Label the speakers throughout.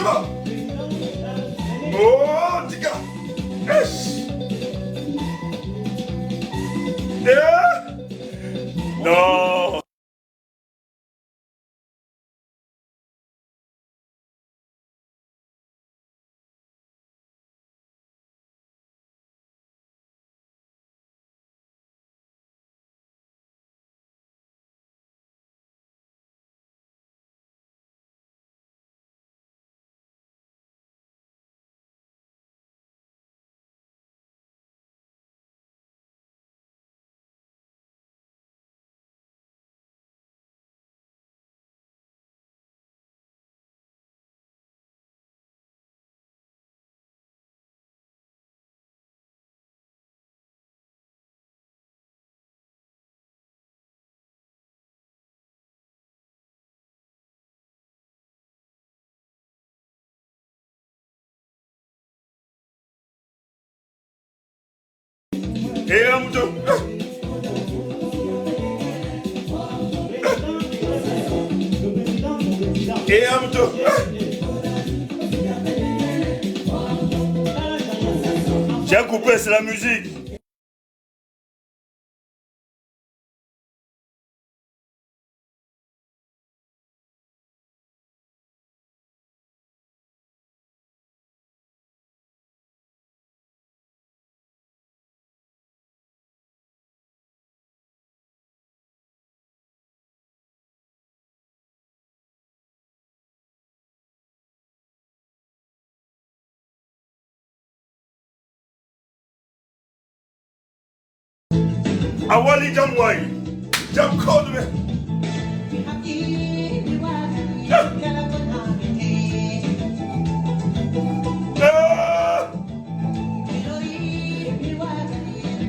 Speaker 1: D'accord. Oh, tika. Non. Et un mouton. Et un mouton. J'ai coupé, c'est la musique. Awali Jamwai. Jam code me.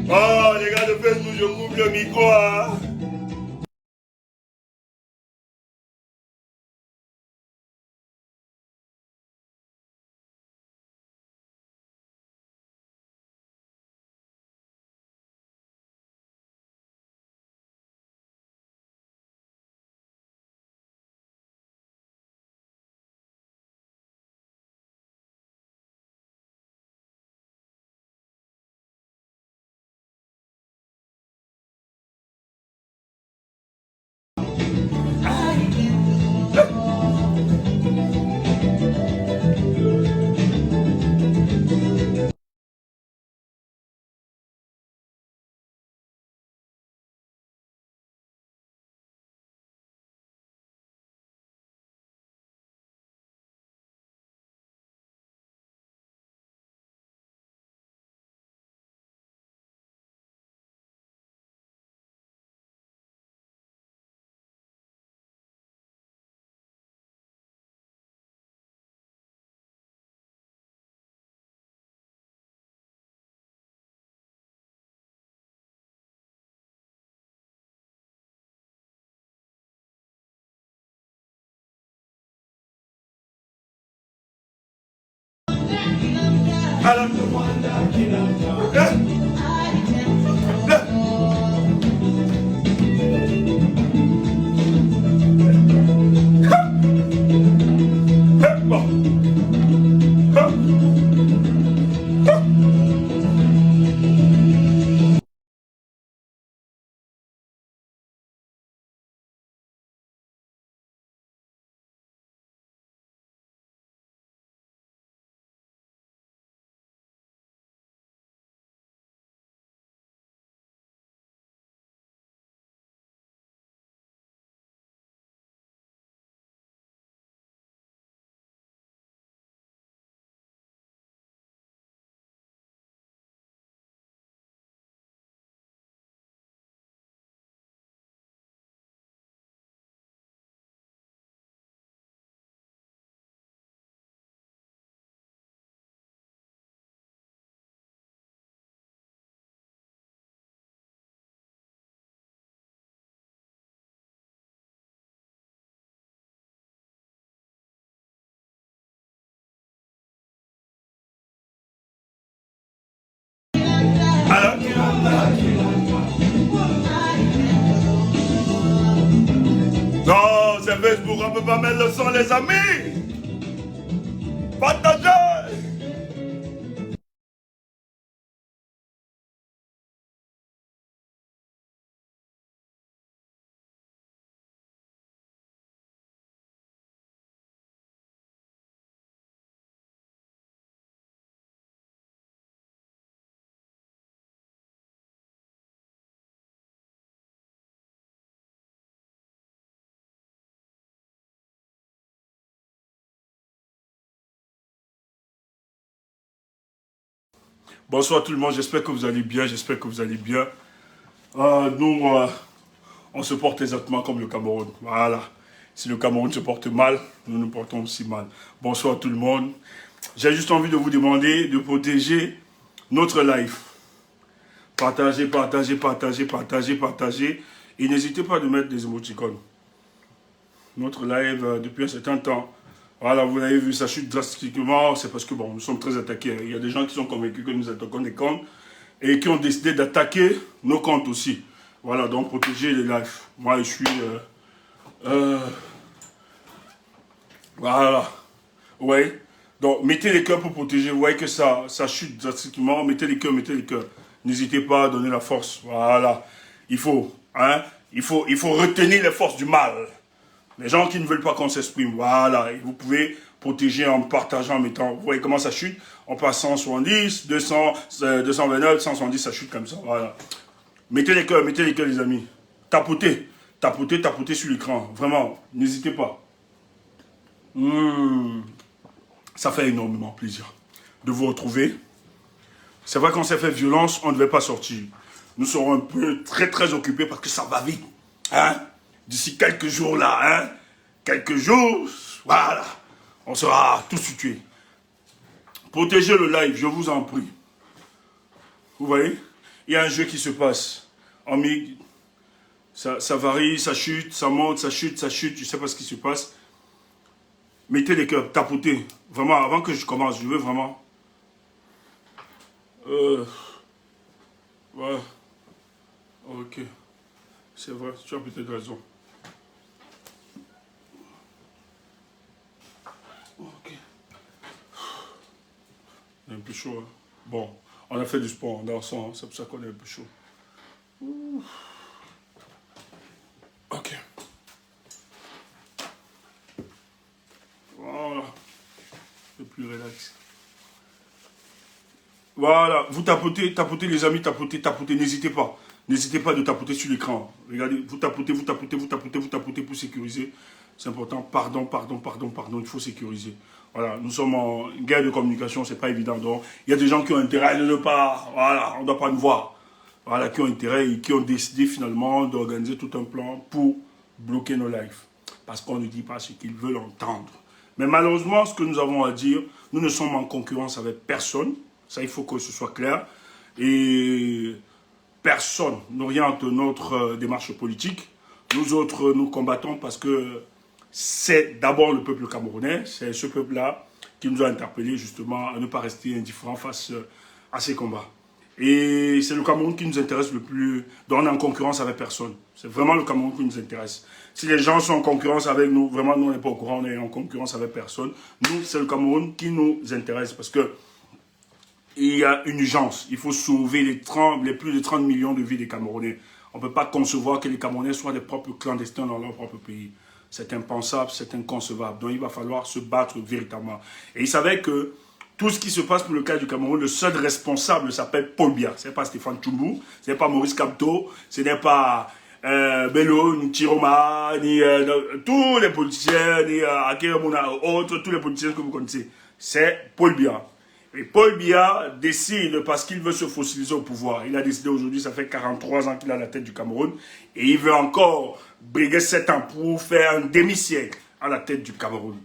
Speaker 1: Oh, les gars de Facebook, je coupe le micro. Hein. Alors, non, c'est Facebook, on ne peut pas mettre le son, les amis. Bonsoir tout le monde, j'espère que vous allez bien, j'espère que vous allez bien. Nous, on se porte exactement comme le Cameroun. Voilà. Si le Cameroun se porte mal, nous nous portons aussi mal. Bonsoir tout le monde. J'ai juste envie de vous demander de protéger notre live. Partagez, partagez, partagez, partagez, partagez. Et n'hésitez pas à mettre des émoticônes. Notre live, depuis un certain temps, voilà, vous l'avez vu, ça chute drastiquement. C'est parce que, bon, nous sommes très attaqués. Il y a des gens qui sont convaincus que nous attaquons des comptes et qui ont décidé d'attaquer nos comptes aussi. Voilà, donc protéger les lives. Moi, je suis... voilà. Ouais. Donc, mettez les cœurs pour protéger. Vous voyez que ça chute drastiquement. Mettez les cœurs, mettez les cœurs. N'hésitez pas à donner la force. Voilà. Il faut retenir les forces du mal. Les gens qui ne veulent pas qu'on s'exprime. Voilà. Et vous pouvez protéger en partageant, en mettant... Vous voyez comment ça chute? On passe 170, 200, 229, 170, ça chute comme ça. Voilà. Mettez les cœurs, les amis. Tapotez. Tapotez, tapotez sur l'écran. Vraiment, n'hésitez pas. Ça fait énormément plaisir de vous retrouver. C'est vrai qu'on s'est fait violence, on ne devait pas sortir. Nous serons un peu très occupés parce que ça va vite. Hein? D'ici quelques jours là, hein? Quelques jours, voilà. On sera tous tués. Protégez le live, je vous en prie. Vous voyez? Il y a un jeu qui se passe. En MIG, ça varie, ça chute, ça monte, ça chute, je ne sais pas ce qui se passe. Mettez les cœurs, tapotez. Vraiment, avant que je commence, je veux vraiment... Ouais. Ok. C'est vrai, tu as peut-être raison. Ok. Il est un peu chaud, hein. Bon, on a fait du sport en dansant, hein. C'est pour ça qu'on est un peu chaud. Ok. Voilà. C'est plus relax. Voilà. Vous tapotez, tapotez les amis, tapotez, tapotez. N'hésitez pas. N'hésitez pas de tapoter sur l'écran. Regardez, vous tapotez, vous tapotez, vous tapotez, vous tapotez pour sécuriser. C'est important. Pardon, pardon, pardon, pardon. Il faut sécuriser. Voilà. Nous sommes en guerre de communication. C'est pas évident. Donc, il y a des gens qui ont intérêt à ne pas... Voilà. On ne doit pas nous voir. Voilà. Qui ont intérêt et qui ont décidé finalement d'organiser tout un plan pour bloquer nos lives. Parce qu'on ne dit pas ce qu'ils veulent entendre. Mais malheureusement, ce que nous avons à dire, nous ne sommes en concurrence avec personne. Ça, il faut que ce soit clair. Et personne n'oriente notre démarche politique. Nous autres, nous combattons parce que c'est d'abord le peuple camerounais. C'est ce peuple-là qui nous a interpellés justement à ne pas rester indifférents face à ces combats. Et c'est le Cameroun qui nous intéresse le plus. Donc on est en concurrence avec personne. C'est vraiment le Cameroun qui nous intéresse. Si les gens sont en concurrence avec nous, vraiment nous on n'est pas au courant, on est en concurrence avec personne. Nous, c'est le Cameroun qui nous intéresse parce que il y a une urgence. Il faut sauver les plus de 30 millions de vies des Camerounais. On ne peut pas concevoir que les Camerounais soient des propres clandestins dans leur propre pays. C'est impensable, c'est inconcevable. Donc il va falloir se battre véritablement. Et il savait que tout ce qui se passe pour le cas du Cameroun, le seul responsable s'appelle Paul Biya. Ce n'est pas Stéphane Tchoumou, ce n'est pas Maurice Kamto, ce n'est pas Bello, ni Tiroma, ni tous les politiciens, ni Aké Mouna, autres, tous les politiciens que vous connaissez. C'est Paul Biya. Et Paul Biya décide, parce qu'il veut se fossiliser au pouvoir, il a décidé aujourd'hui, ça fait 43 ans qu'il a la tête du Cameroun, et il veut encore briguer 7 ans pour faire un demi-siècle à la tête du Cameroun.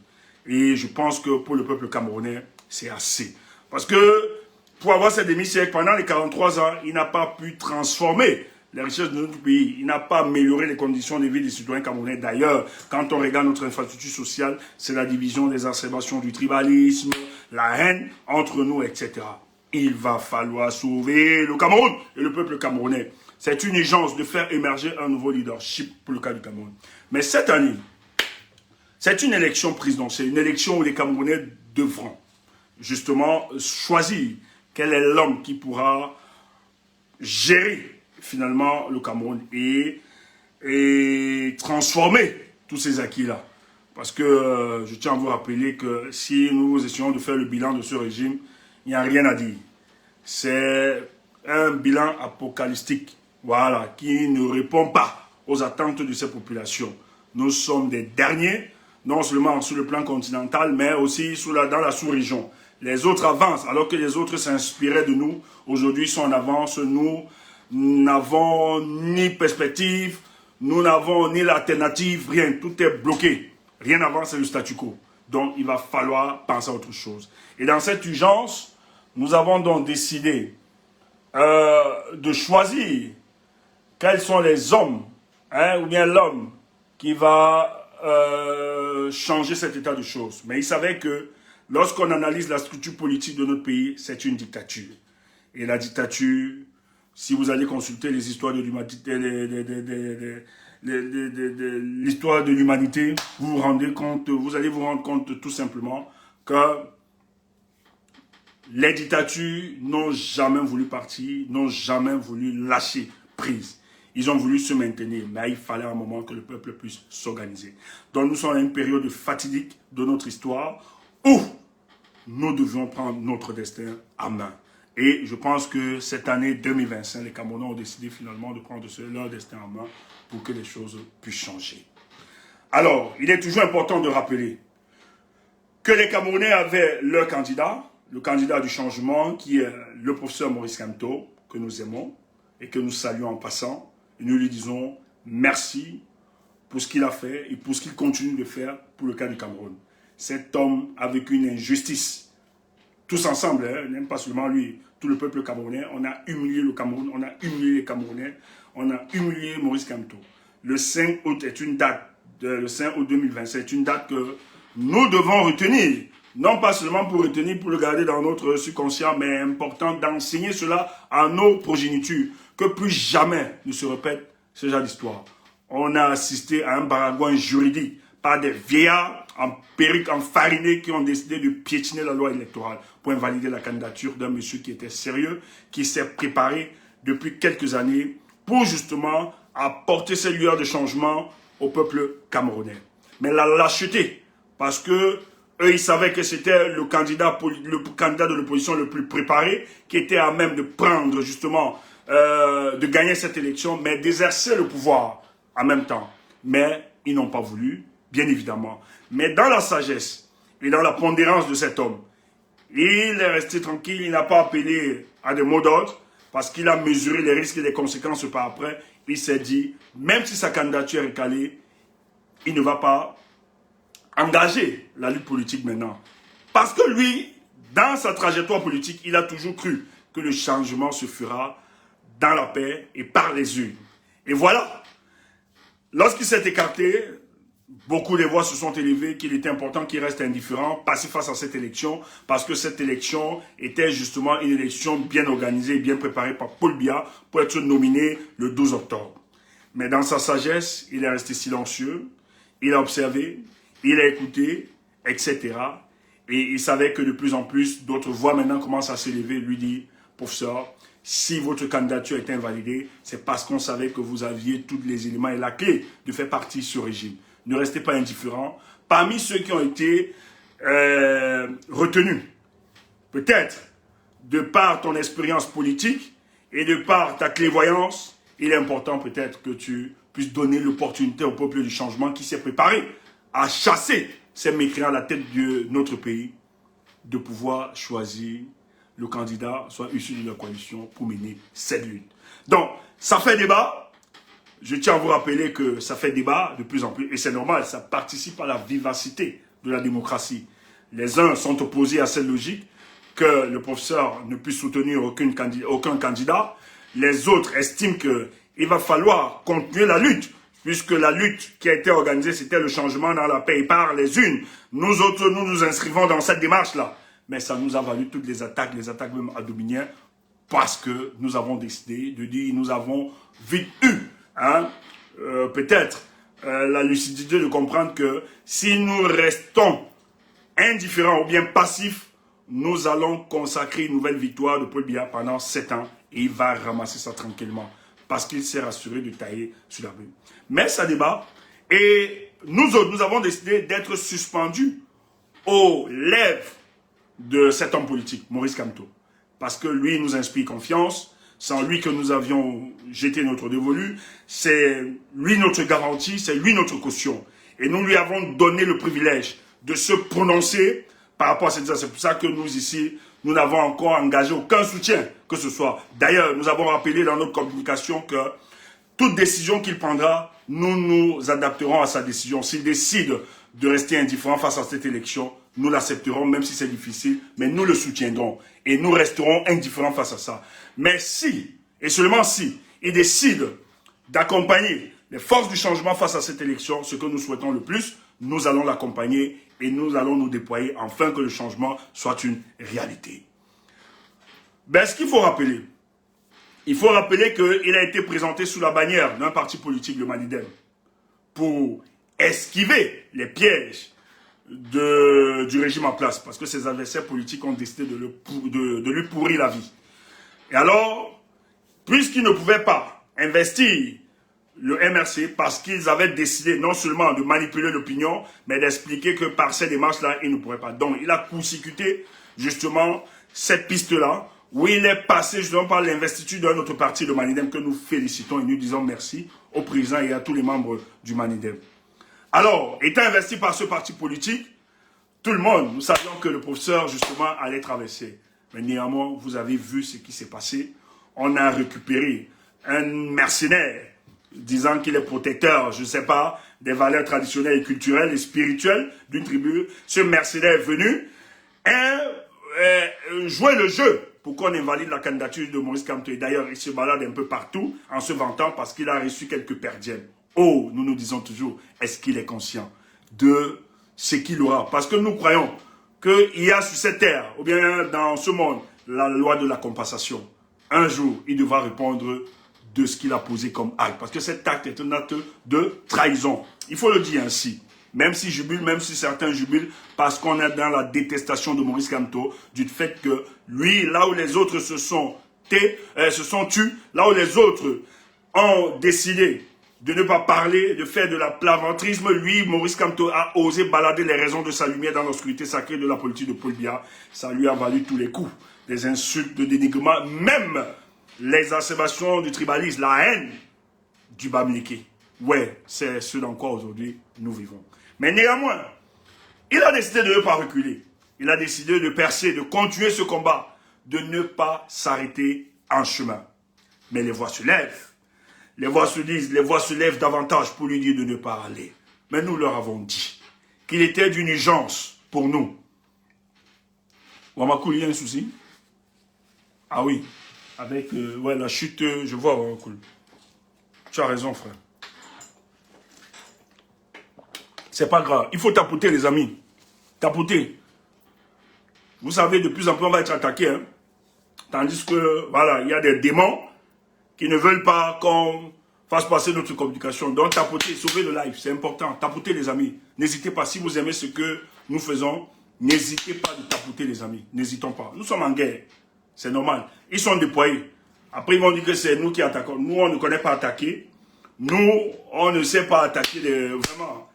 Speaker 1: Et je pense que pour le peuple camerounais, c'est assez. Parce que pour avoir ce demi-siècle, pendant les 43 ans, il n'a pas pu transformer les richesses de notre pays. Il n'a pas amélioré les conditions de vie des citoyens camerounais. D'ailleurs, quand on regarde notre infrastructure sociale, c'est la division, des exacerbations du tribalisme, la haine entre nous, etc. Il va falloir sauver le Cameroun et le peuple camerounais. C'est une urgence de faire émerger un nouveau leadership pour le cas du Cameroun. Mais cette année, c'est une élection présidentielle, une élection où les Camerounais devront justement choisir quel est l'homme qui pourra gérer finalement le Cameroun et transformer tous ces acquis-là. Parce que je tiens à vous rappeler que si nous essayons de faire le bilan de ce régime, il n'y a rien à dire. C'est un bilan apocalyptique, voilà, qui ne répond pas aux attentes de ces populations. Nous sommes des derniers, non seulement sur le plan continental, mais aussi dans la sous-région. Les autres avancent, alors que les autres s'inspiraient de nous. Aujourd'hui, ils sont en avance. Nous n'avons ni perspective, nous n'avons ni l'alternative, rien. Tout est bloqué. Rien n'avance, c'est le statu quo. Donc, il va falloir penser à autre chose. Et dans cette urgence, nous avons donc décidé de choisir quels sont les hommes, ou bien l'homme qui va changer cet état de choses. Mais il savait que lorsqu'on analyse la structure politique de notre pays, c'est une dictature. Et la dictature, si vous allez consulter les histoires de l'humanité, l'histoire de l'humanité, vous vous rendez compte, vous allez vous rendre compte tout simplement que les dictatures n'ont jamais voulu partir, n'ont jamais voulu lâcher prise. Ils ont voulu se maintenir, mais il fallait un moment que le peuple puisse s'organiser. Donc nous sommes à une période fatidique de notre histoire où nous devions prendre notre destin en main. Et je pense que cette année 2025, les Camerounais ont décidé finalement de prendre leur destin en main pour que les choses puissent changer. Alors, il est toujours important de rappeler que les Camerounais avaient leur candidat, le candidat du changement, qui est le professeur Maurice Kamto, que nous aimons et que nous saluons en passant. Et nous lui disons merci pour ce qu'il a fait et pour ce qu'il continue de faire pour le cas du Cameroun. Cet homme a vécu une injustice. Tous ensemble, même pas seulement lui, tout le peuple camerounais, on a humilié le Cameroun, on a humilié les Camerounais, on a humilié Maurice Kamto. Le 5 août est une date, le 5 août 2027 est une date que nous devons retenir. Non pas seulement pour retenir, pour le garder dans notre subconscient, mais important d'enseigner cela à nos progénitures, que plus jamais ne se répète ce genre d'histoire. On a assisté à un baragouin juridique par des vieillards en perruque enfarinés qui ont décidé de piétiner la loi électorale pour invalider la candidature d'un monsieur qui était sérieux, qui s'est préparé depuis quelques années pour justement apporter ces lueurs de changement au peuple camerounais. Mais la lâcheté, parce que eux, ils savaient que c'était le candidat de l'opposition le plus préparé, qui était à même de prendre justement, de gagner cette élection, mais d'exercer le pouvoir en même temps. Mais ils n'ont pas voulu, bien évidemment. Mais dans la sagesse et dans la pondérance de cet homme, il est resté tranquille, il n'a pas appelé à des mots d'ordre, parce qu'il a mesuré les risques et les conséquences par après. Il s'est dit, même si sa candidature est calée, il ne va pas engager la lutte politique maintenant. Parce que lui, dans sa trajectoire politique, il a toujours cru que le changement se fera dans la paix et par les urnes. Et voilà, lorsqu'il s'est écarté, beaucoup de voix se sont élevées qu'il était important qu'il reste indifférent, passif face à cette élection, parce que cette élection était justement une élection bien organisée et bien préparée par Paul Biya pour être nominé le 12 octobre. Mais dans sa sagesse, il est resté silencieux, il a observé, il a écouté, etc. Et il savait que de plus en plus, d'autres voix maintenant commencent à s'élever, lui dit, professeur, si votre candidature est invalidée, c'est parce qu'on savait que vous aviez tous les éléments et la clé de faire partie de ce régime. Ne restez pas indifférents. Parmi ceux qui ont été retenus, peut-être de par ton expérience politique et de par ta clairvoyance, il est important peut-être que tu puisses donner l'opportunité au peuple du changement qui s'est préparé à chasser ces mécréants à la tête de notre pays, de pouvoir choisir le candidat, soit issu de la coalition, pour mener cette lutte. Donc, ça fait débat. Je tiens à vous rappeler que ça fait débat de plus en plus, et c'est normal, ça participe à la vivacité de la démocratie. Les uns sont opposés à cette logique, que le professeur ne puisse soutenir aucun candidat. Les autres estiment qu'il va falloir continuer la lutte, puisque la lutte qui a été organisée, c'était le changement dans la paix et par les unes. Nous autres, nous nous inscrivons dans cette démarche-là. Mais ça nous a valu toutes les attaques même adominiennes, parce que nous avons décidé de dire, nous avons vite eu, peut-être, la lucidité de comprendre que si nous restons indifférents ou bien passifs, nous allons consacrer une nouvelle victoire de Paul Biya pendant 7 ans et il va ramasser ça tranquillement parce qu'il s'est rassuré de tailler sur la rue. Mais ça débat et nous autres, nous avons décidé d'être suspendus aux lèvres de cet homme politique, Maurice Kamto. Parce que lui nous inspire confiance, sans lui que nous avions jeté notre dévolu, c'est lui notre garantie, c'est lui notre caution. Et nous lui avons donné le privilège de se prononcer par rapport à cette décision. C'est pour ça que nous, ici, nous n'avons encore engagé aucun soutien que ce soit. D'ailleurs, nous avons rappelé dans notre communication que toute décision qu'il prendra, nous nous adapterons à sa décision. S'il décide de rester indifférent face à cette élection, nous l'accepterons, même si c'est difficile, mais nous le soutiendrons. Et nous resterons indifférents face à ça. Mais si, et seulement si, il décide d'accompagner les forces du changement face à cette élection, ce que nous souhaitons le plus, nous allons l'accompagner et nous allons nous déployer afin que le changement soit une réalité. Ben, ce qu'il faut rappeler, il faut rappeler qu'il a été présenté sous la bannière d'un parti politique, le Manidem, pour esquiver les pièges du régime en place, parce que ses adversaires politiques ont décidé de lui pourrir la vie. Et alors, puisqu'ils ne pouvaient pas investir le MRC, parce qu'ils avaient décidé non seulement de manipuler l'opinion, mais d'expliquer que par ces démarches-là, ils ne pourraient pas. Donc, il a court-circuité justement cette piste-là, où il est passé justement par l'investiture d'un autre parti, le Manidem, que nous félicitons et nous disons merci au président et à tous les membres du Manidem. Alors, étant investi par ce parti politique, tout le monde, nous savions que le professeur, justement, allait traverser. Mais néanmoins, vous avez vu ce qui s'est passé. On a récupéré un mercenaire disant qu'il est protecteur, je ne sais pas, des valeurs traditionnelles et culturelles et spirituelles d'une tribu. Ce mercenaire est venu jouer le jeu pour qu'on invalide la candidature de Maurice Kamto. Et d'ailleurs, il se balade un peu partout en se vantant parce qu'il a reçu quelques perdièmes. Oh, nous nous disons toujours, est-ce qu'il est conscient de ce qu'il aura? Parce que nous croyons qu'il y a sur cette terre, ou bien dans ce monde, la loi de la compensation. Un jour, il devra répondre de ce qu'il a posé comme acte. Parce que cet acte est un acte de trahison. Il faut le dire ainsi. Même si jubile, même si certains jubilent, parce qu'on est dans la détestation de Maurice Kamto, du fait que lui, là où les autres se sont tus, là où les autres ont décidé de ne pas parler, de faire de la plaventrisme, lui, Maurice Kamto, a osé balader les raisons de sa lumière dans l'obscurité sacrée de la politique de Paul Biya. Ça lui a valu tous les coups, des insultes, de dénigrement, même l'exacerbation du tribalisme, la haine du Bamileke. Ouais, c'est ce dans quoi aujourd'hui nous vivons. Mais néanmoins, il a décidé de ne pas reculer. Il a décidé de percer, de continuer ce combat, de ne pas s'arrêter en chemin. Mais les voix se lèvent. Les voix se disent, les voix se lèvent davantage pour lui dire de ne pas aller. Mais nous leur avons dit qu'il était d'une urgence pour nous. Wamakoul, il y a un souci? Ah oui, avec ouais, la chute, je vois Wamakoul. Tu as raison, frère. C'est pas grave. Il faut tapoter, les amis. Tapoter. Vous savez, de plus en plus, on va être attaqué. Hein? Tandis que, voilà, il y a des démons qui ne veulent pas qu'on fasse passer notre communication. Donc, tapoter, sauver le live, c'est important. Tapoter, les amis. N'hésitez pas, si vous aimez ce que nous faisons, n'hésitez pas de tapoter, les amis. N'hésitons pas. Nous sommes en guerre. C'est normal. Ils sont déployés. Après, ils vont dire que c'est nous qui attaquons. Nous, on ne connaît pas attaquer. Nous, on ne sait pas attaquer vraiment.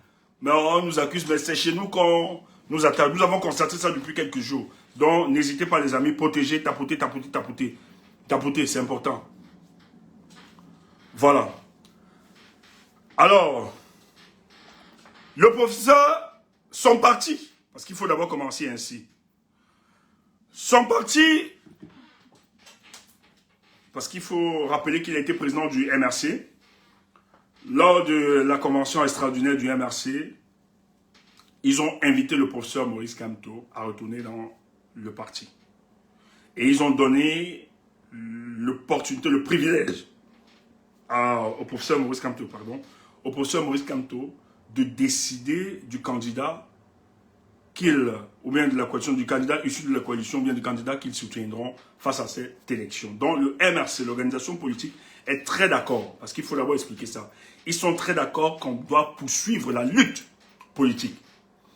Speaker 1: Mais on nous accuse, mais c'est chez nous qu'on nous attaque. Nous avons constaté ça depuis quelques jours. Donc, n'hésitez pas, les amis, protéger, tapoter, tapoter, tapoter. Tapoter, c'est important. Voilà. Alors, le professeur sont partis, parce qu'il faut d'abord commencer ainsi. Sont partis, parce qu'il faut rappeler qu'il a été président du MRC. Lors de la convention extraordinaire du MRC, ils ont invité le professeur Maurice Kamto à retourner dans le parti. Et ils ont donné l'opportunité, le privilège au professeur Maurice Kamto, au professeur Maurice Kamto de décider du candidat ou bien de la coalition, du candidat issu de la coalition, ou bien du candidat qu'ils soutiendront face à cette élection. Donc le MRC, l'organisation politique, est très d'accord, parce qu'il faut d'abord expliquer ça. Ils sont très d'accord qu'on doit poursuivre la lutte politique.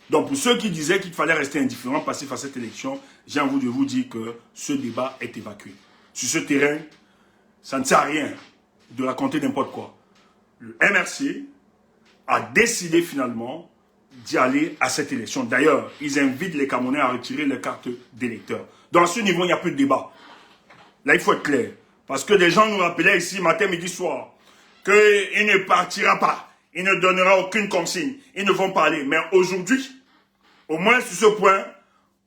Speaker 1: Donc pour ceux qui disaient qu'il fallait rester indifférent, passer face à cette élection, j'ai envie de vous dire que ce débat est évacué. Sur ce terrain, ça ne sert à rien de raconter n'importe quoi. Le MRC a décidé finalement d'y aller à cette élection. D'ailleurs, ils invitent les Camerounais à retirer les cartes d'électeurs. Donc à ce niveau, il n'y a plus de débat. Là, il faut être clair. Parce que des gens nous rappelaient ici, matin, midi, soir, qu'il ne partira pas. Il ne donnera aucune consigne. Ils ne vont pas aller. Mais aujourd'hui, au moins sur ce point,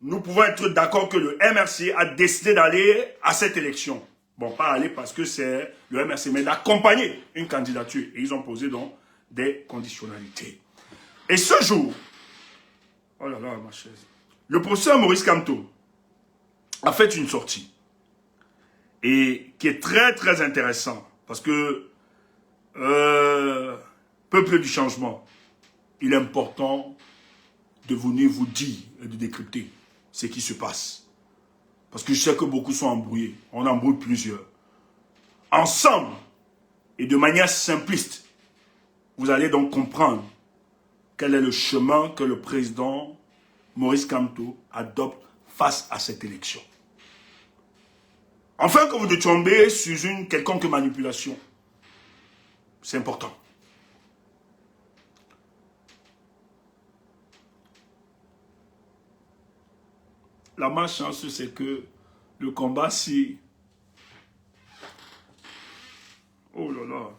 Speaker 1: nous pouvons être d'accord que le MRC a décidé d'aller à cette élection. Bon, pas aller parce que c'est le MRC, mais d'accompagner une candidature. Et ils ont posé donc des conditionnalités. Et ce jour, oh là là, ma chaise, le professeur Maurice Kamto a fait une sortie. Et qui est très très intéressant. Parce que, peuple du changement, il est important de venir vous dire et de décrypter ce qui se passe. Parce que je sais que beaucoup sont embrouillés. On embrouille plusieurs. Ensemble, et de manière simpliste, vous allez donc comprendre quel est le chemin que le président Maurice Kamto adopte face à cette élection. Enfin que vous ne tombez sur une quelconque manipulation. C'est important. La malchance, c'est que le combat, si... Oh là là.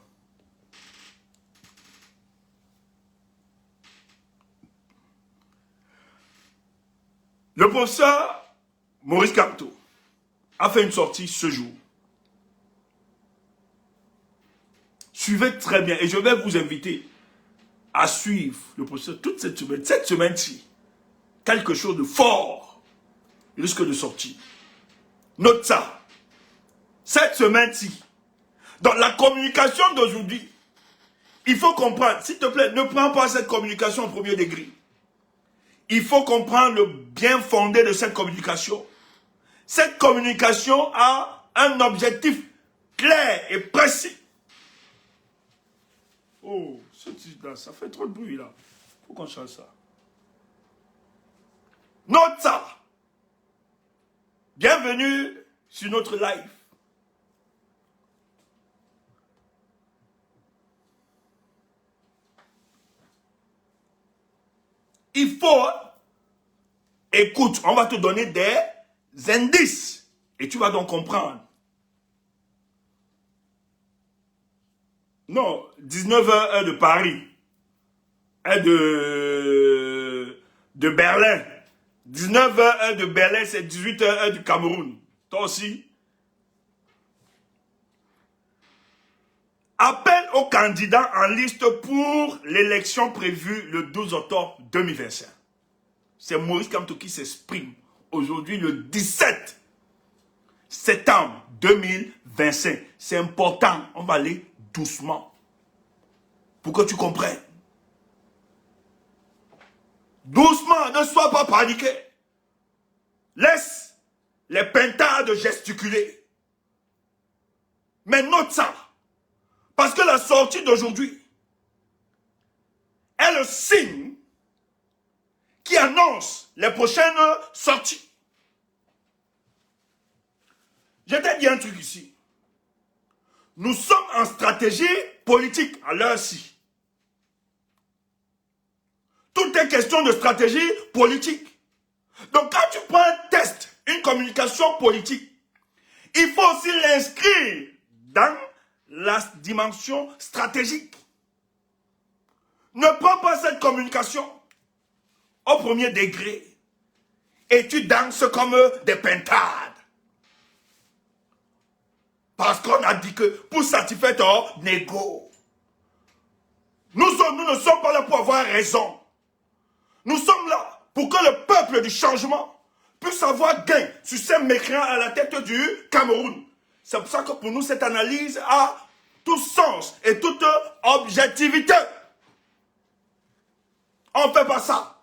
Speaker 1: Le professeur Maurice Kamto a fait une sortie ce jour. Suivez très bien et je vais vous inviter à suivre le professeur toute cette semaine. Cette semaine-ci, quelque chose de fort risque de sortir. Note ça. Cette semaine-ci, dans la communication d'aujourd'hui, il faut comprendre, s'il te plaît, ne prends pas cette communication au premier degré. Il faut comprendre le bien fondé de cette communication. Cette communication a un objectif clair et précis. Oh, ce titre-là, ça fait trop de bruit là. Il faut qu'on change ça. Note ça. Bienvenue sur notre live. Il faut, écoute, on va te donner des indices et tu vas donc comprendre. Non, 19h heure de Paris, heure de Berlin. 19h heure de Berlin, c'est 18h heure du Cameroun. Toi aussi. Appel aux candidats en liste pour l'élection prévue le 12 octobre 2025. C'est Maurice Kamto qui s'exprime aujourd'hui le 17 septembre 2025. C'est important, on va aller doucement pour que tu comprennes. Doucement, ne sois pas paniqué. Laisse les pintards gesticuler. Mais note ça. Parce que la sortie d'aujourd'hui est le signe qui annonce les prochaines sorties. Je t'ai dit un truc ici. Nous sommes en stratégie politique à l'heure-ci. Tout est question de stratégie politique. Donc quand tu prends un test, une communication politique, il faut aussi l'inscrire dans la dimension stratégique. Ne prends pas cette communication au premier degré et tu danses comme des pintades. Parce qu'on a dit que pour satisfaire ton ego, nous ne sommes pas là pour avoir raison. Nous sommes là pour que le peuple du changement puisse avoir gain sur ces mécréants à la tête du Cameroun. C'est pour ça que pour nous, cette analyse a tout sens et toute objectivité. On ne fait pas ça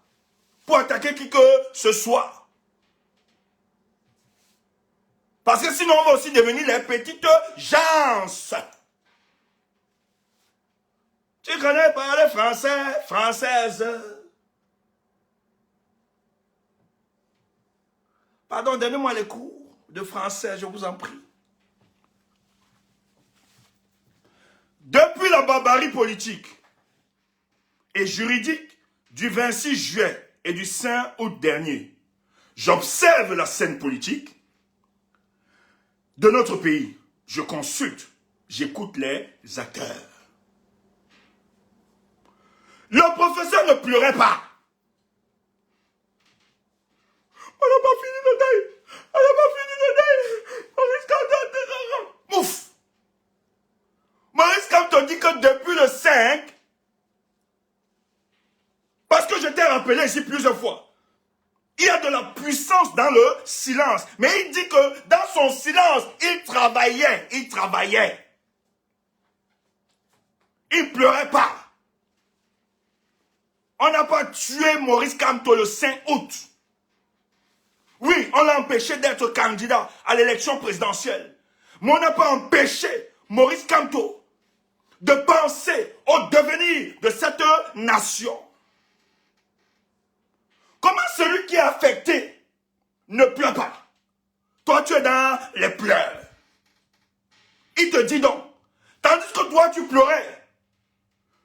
Speaker 1: pour attaquer qui que ce soit. Parce que sinon, on va aussi devenir les petites gens. Tu connais pas les Français, Françaises. Pardon, donnez-moi les cours de français, je vous en prie. Depuis la barbarie politique et juridique du 26 juillet et du 5 août dernier, j'observe la scène politique de notre pays. Je consulte, j'écoute les acteurs. Le professeur ne pleurait pas. Oh, rappelé ici plusieurs fois. Il y a de la puissance dans le silence. Mais il dit que dans son silence, il travaillait. Il travaillait. Il ne pleurait pas. On n'a pas tué Maurice Kamto le 5 août. Oui, on l'a empêché d'être candidat à l'élection présidentielle. Mais on n'a pas empêché Maurice Kamto de penser au devenir de cette nation. Comment celui qui est affecté ne pleure pas? Toi, tu es dans les pleurs. Il te dit donc, tandis que toi, tu pleurais.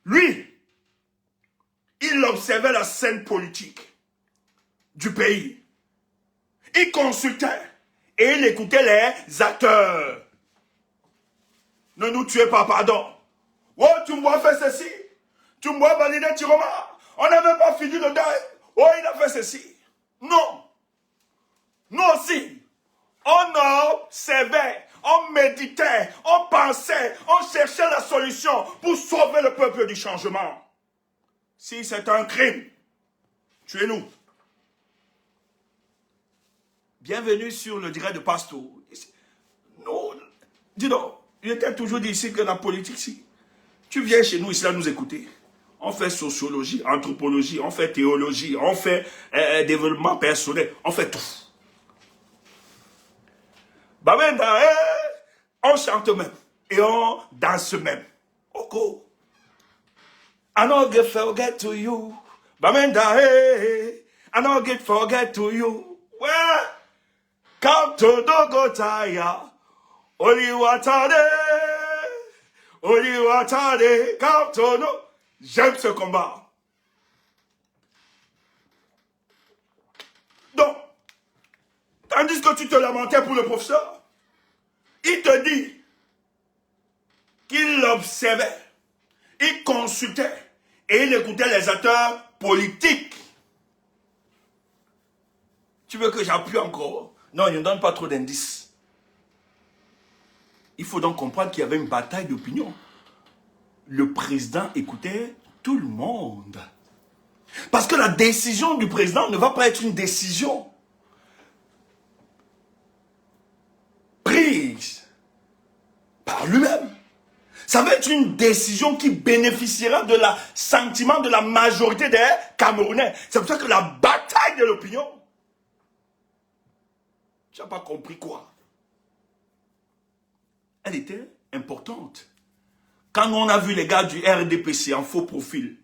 Speaker 1: Lui, il observait la scène politique du pays. Il consultait et il écoutait les acteurs. Ne nous tuez pas, pardon. Oh, tu me vois faire ceci. Tu me vois valider Tiroma. On n'a même pas fini le deuil. Oh, il a fait ceci. Non. Nous aussi, on observait, on méditait, on pensait, on cherchait la solution pour sauver le peuple du changement. Si c'est un crime, tuez-nous. Bienvenue sur le direct de Pasto. Nous, dis donc, il était toujours dit ici que la politique, si tu viens chez nous ici à nous écouter, on fait sociologie, anthropologie, on fait théologie, on fait développement personnel, on fait tout. Bah maintenant, on chante même et on danse même. Ok. I don't get forget to you. Bah maintenant, I don't get forget to you. Ouais. Come to Dogotaya. Oliwatade. Oliwatade. Come to no. J'aime ce combat. Donc, tandis que tu te lamentais pour le professeur, il te dit qu'il observait, il consultait et il écoutait les acteurs politiques. Tu veux que j'appuie encore? Non, il ne donne pas trop d'indices. Il faut donc comprendre qu'il y avait une bataille d'opinion. Le président écoutait tout le monde. Parce que la décision du président ne va pas être une décision prise par lui-même. Ça va être une décision qui bénéficiera de la sentiment de la majorité des Camerounais. C'est pour ça que la bataille de l'opinion, tu n'as pas compris quoi? Elle était importante. Quand on a vu les gars du RDPC en faux profil,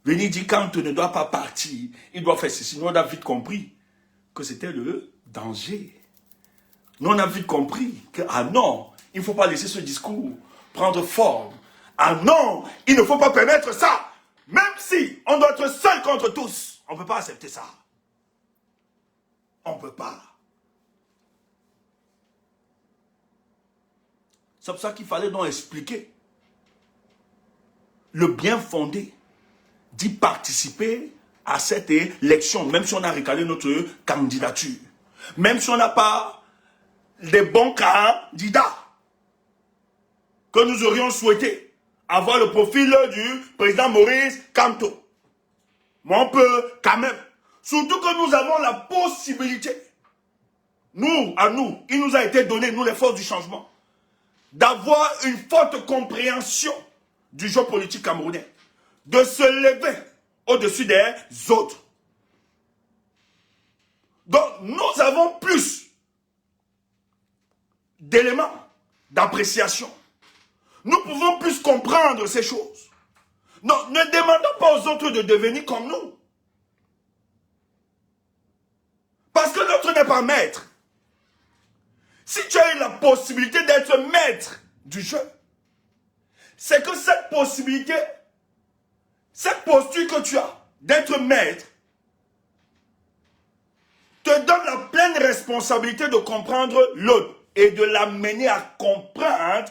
Speaker 1: venir dire quand on ne doit pas partir, il doit faire ceci. Nous, on a vite compris que c'était le danger. Nous, on a vite compris que, ah non, il ne faut pas laisser ce discours prendre forme. Ah non, il ne faut pas permettre ça. Même si on doit être seul contre tous, on ne peut pas accepter ça. On ne peut pas. C'est pour ça qu'il fallait donc expliquer le bien fondé d'y participer à cette élection, même si on a recalé notre candidature, même si on n'a pas des bons candidats que nous aurions souhaité avoir le profil du président Maurice Kamto. Mais on peut quand même, surtout que nous avons la possibilité, nous, il nous a été donné, nous les forces du changement, d'avoir une forte compréhension du jeu politique camerounais, de se lever au-dessus des autres. Donc, nous avons plus d'éléments d'appréciation. Nous pouvons plus comprendre ces choses. Donc, ne demandons pas aux autres de devenir comme nous. Parce que l'autre n'est pas maître. Si tu as eu la possibilité d'être maître du jeu, c'est que cette possibilité, cette posture que tu as d'être maître, te donne la pleine responsabilité de comprendre l'autre et de l'amener à comprendre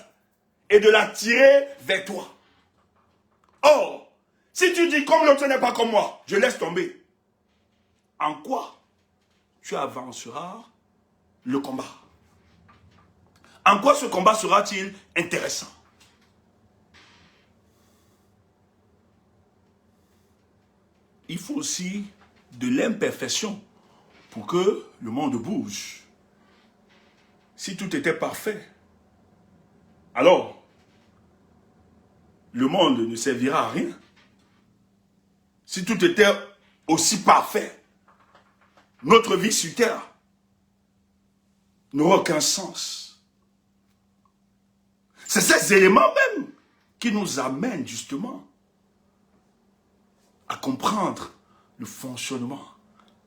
Speaker 1: et de l'attirer vers toi. Or, si tu dis comme l'autre n'est pas comme moi, je laisse tomber, en quoi tu avanceras le combat? En quoi ce combat sera-t-il intéressant? il faut aussi de l'imperfection pour que le monde bouge. Si tout était parfait, alors le monde ne servira à rien. Si tout était aussi parfait, notre vie sur terre n'aurait aucun sens. C'est ces éléments même qui nous amènent justement à comprendre le fonctionnement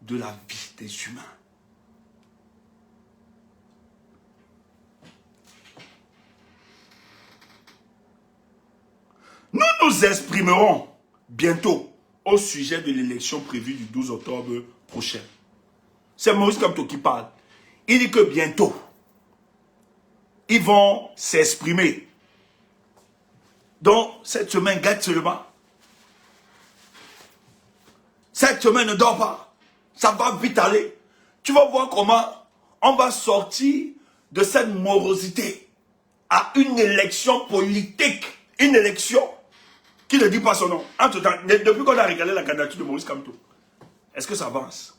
Speaker 1: de la vie des humains. Nous nous exprimerons bientôt au sujet de l'élection prévue du 12 octobre prochain. C'est Maurice Kamto qui parle. Il dit que bientôt, ils vont s'exprimer. Donc, cette semaine, gâte seulement. Cette semaine, ne dors pas. Ça va vite aller. Tu vas voir comment on va sortir de cette morosité à une élection politique. Une élection qui ne dit pas son nom. Entre-temps, depuis qu'on a régalé la candidature de Maurice Kamto, est-ce que ça avance?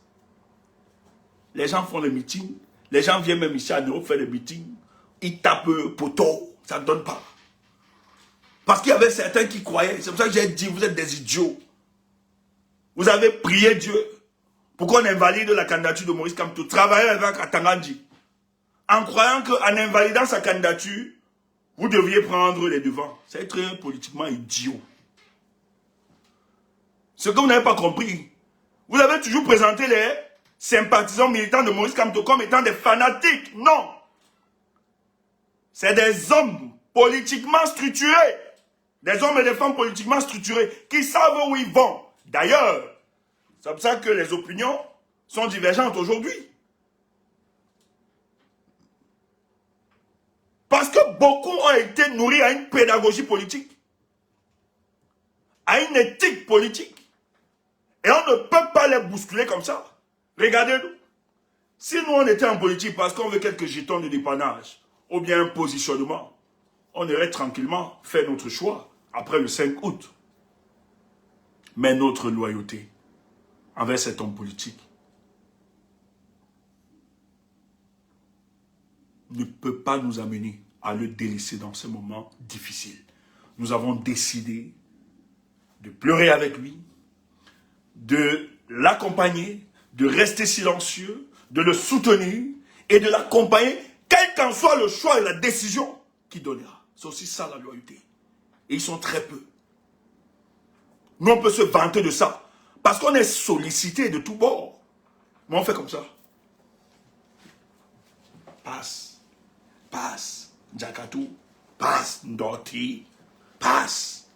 Speaker 1: Les gens font des meetings. Les gens viennent même ici à Europe faire des meetings. Ils tapent poteau. Ça ne donne pas. Parce qu'il y avait certains qui croyaient. C'est pour ça que j'ai dit, vous êtes des idiots. Vous avez prié Dieu pour qu'on invalide la candidature de Maurice Kamto. Travailler avec Katangandji. En croyant qu'en invalidant sa candidature, vous deviez prendre les devants. C'est être politiquement idiot. Ce que vous n'avez pas compris, vous avez toujours présenté les sympathisants militants de Maurice Kamto comme étant des fanatiques. Non. C'est des hommes politiquement structurés. Des hommes et des femmes politiquement structurés qui savent où ils vont. D'ailleurs, c'est pour ça que les opinions sont divergentes aujourd'hui. Parce que beaucoup ont été nourris à une pédagogie politique, à une éthique politique. Et on ne peut pas les bousculer comme ça. Regardez-nous. Si nous on était en politique parce qu'on veut quelques jetons de dépannage, ou bien un positionnement, on irait tranquillement faire notre choix après le 5 août. Mais notre loyauté envers cet homme politique ne peut pas nous amener à le délaisser dans ce moment difficile. Nous avons décidé de pleurer avec lui, de l'accompagner, de rester silencieux, de le soutenir et de l'accompagner, quel qu'en soit le choix et la décision qu'il donnera. C'est aussi ça la loyauté. Et ils sont très peu. Nous, on peut se vanter de ça. Parce qu'on est sollicité de tous bords. Mais on fait comme ça. Passe. Passe. Jakatou. Passe. Ndoti. Passe.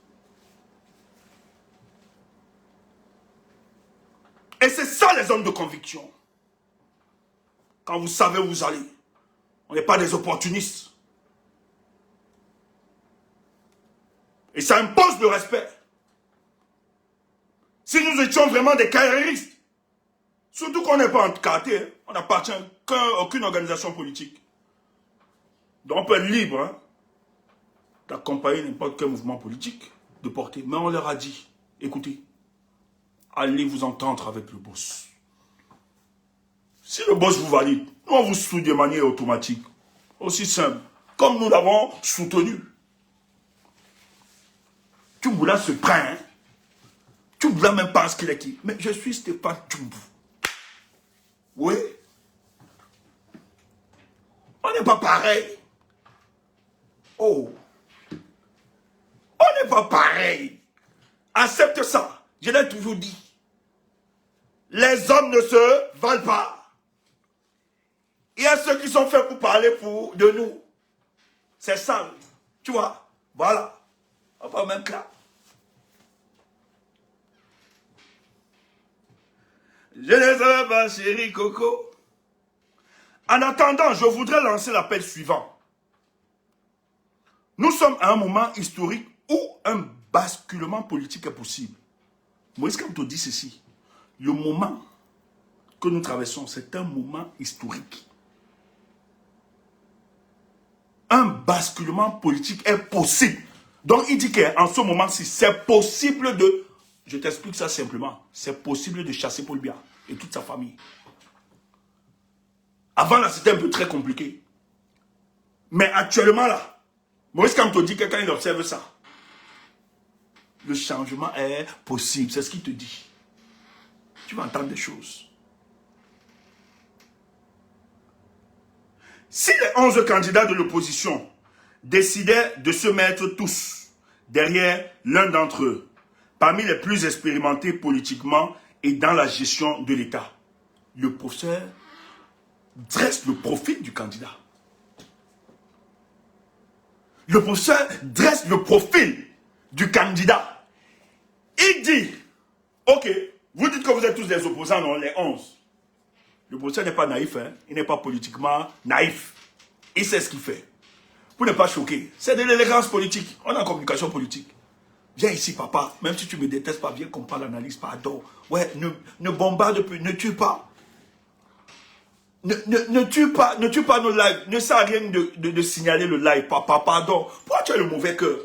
Speaker 1: Et c'est ça les hommes de conviction. Quand vous savez où vous allez. On n'est pas des opportunistes. Et ça impose le respect. Si nous étions vraiment des carriéristes, surtout qu'on n'est pas en quartier, on n'appartient qu'à aucune organisation politique. Donc on peut être libre d'accompagner n'importe quel mouvement politique, de porter. Mais on leur a dit, écoutez, allez vous entendre avec le boss. Si le boss vous valide, nous on vous soutient de manière automatique. Aussi simple. Comme nous l'avons soutenu. Tchouboula se prend, hein. Tchouboula même pense qu'il est qui. Mais je suis Stéphane Tchoubou. Oui. On n'est pas pareil. Oh. On n'est pas pareil. Accepte ça. Je l'ai toujours dit. Les hommes ne se valent pas. Il y a ceux qui sont faits pour parler de nous. C'est ça. Tu vois. Voilà. On va au même cas. Je les ai pas, chérie Coco. En attendant, je voudrais lancer l'appel suivant. Nous sommes à un moment historique où un basculement politique est possible. Moïse Kamto dit ceci. Le moment que nous traversons, c'est un moment historique. Un basculement politique est possible. Donc il dit qu'en ce moment-ci, c'est possible de Je t'explique ça simplement. C'est possible de chasser Paul Biya et toute sa famille. Avant, là, c'était un peu très compliqué. Mais actuellement, là, Maurice Kamto dit que quand il observe ça, le changement est possible. C'est ce qu'il te dit. Tu vas entendre des choses. Si les 11 candidats de l'opposition décidaient de se mettre tous derrière l'un d'entre eux, parmi les plus expérimentés politiquement et dans la gestion de l'État, le professeur dresse le profil du candidat. Le professeur dresse le profil du candidat. Il dit, ok, vous dites que vous êtes tous des opposants, non, les 11. Le professeur n'est pas naïf, hein? Il n'est pas politiquement naïf. Il sait ce qu'il fait. Pour ne pas choquer, c'est de l'élégance politique. On est en communication politique. Viens ici, papa, même si tu me détestes pas, viens qu'on parle l'analyse, pardon. Ouais, ne bombarde plus, ne tue pas. Ne tue pas nos lives. Ne sert à rien de signaler le live, papa, pardon. Pourquoi tu as le mauvais cœur?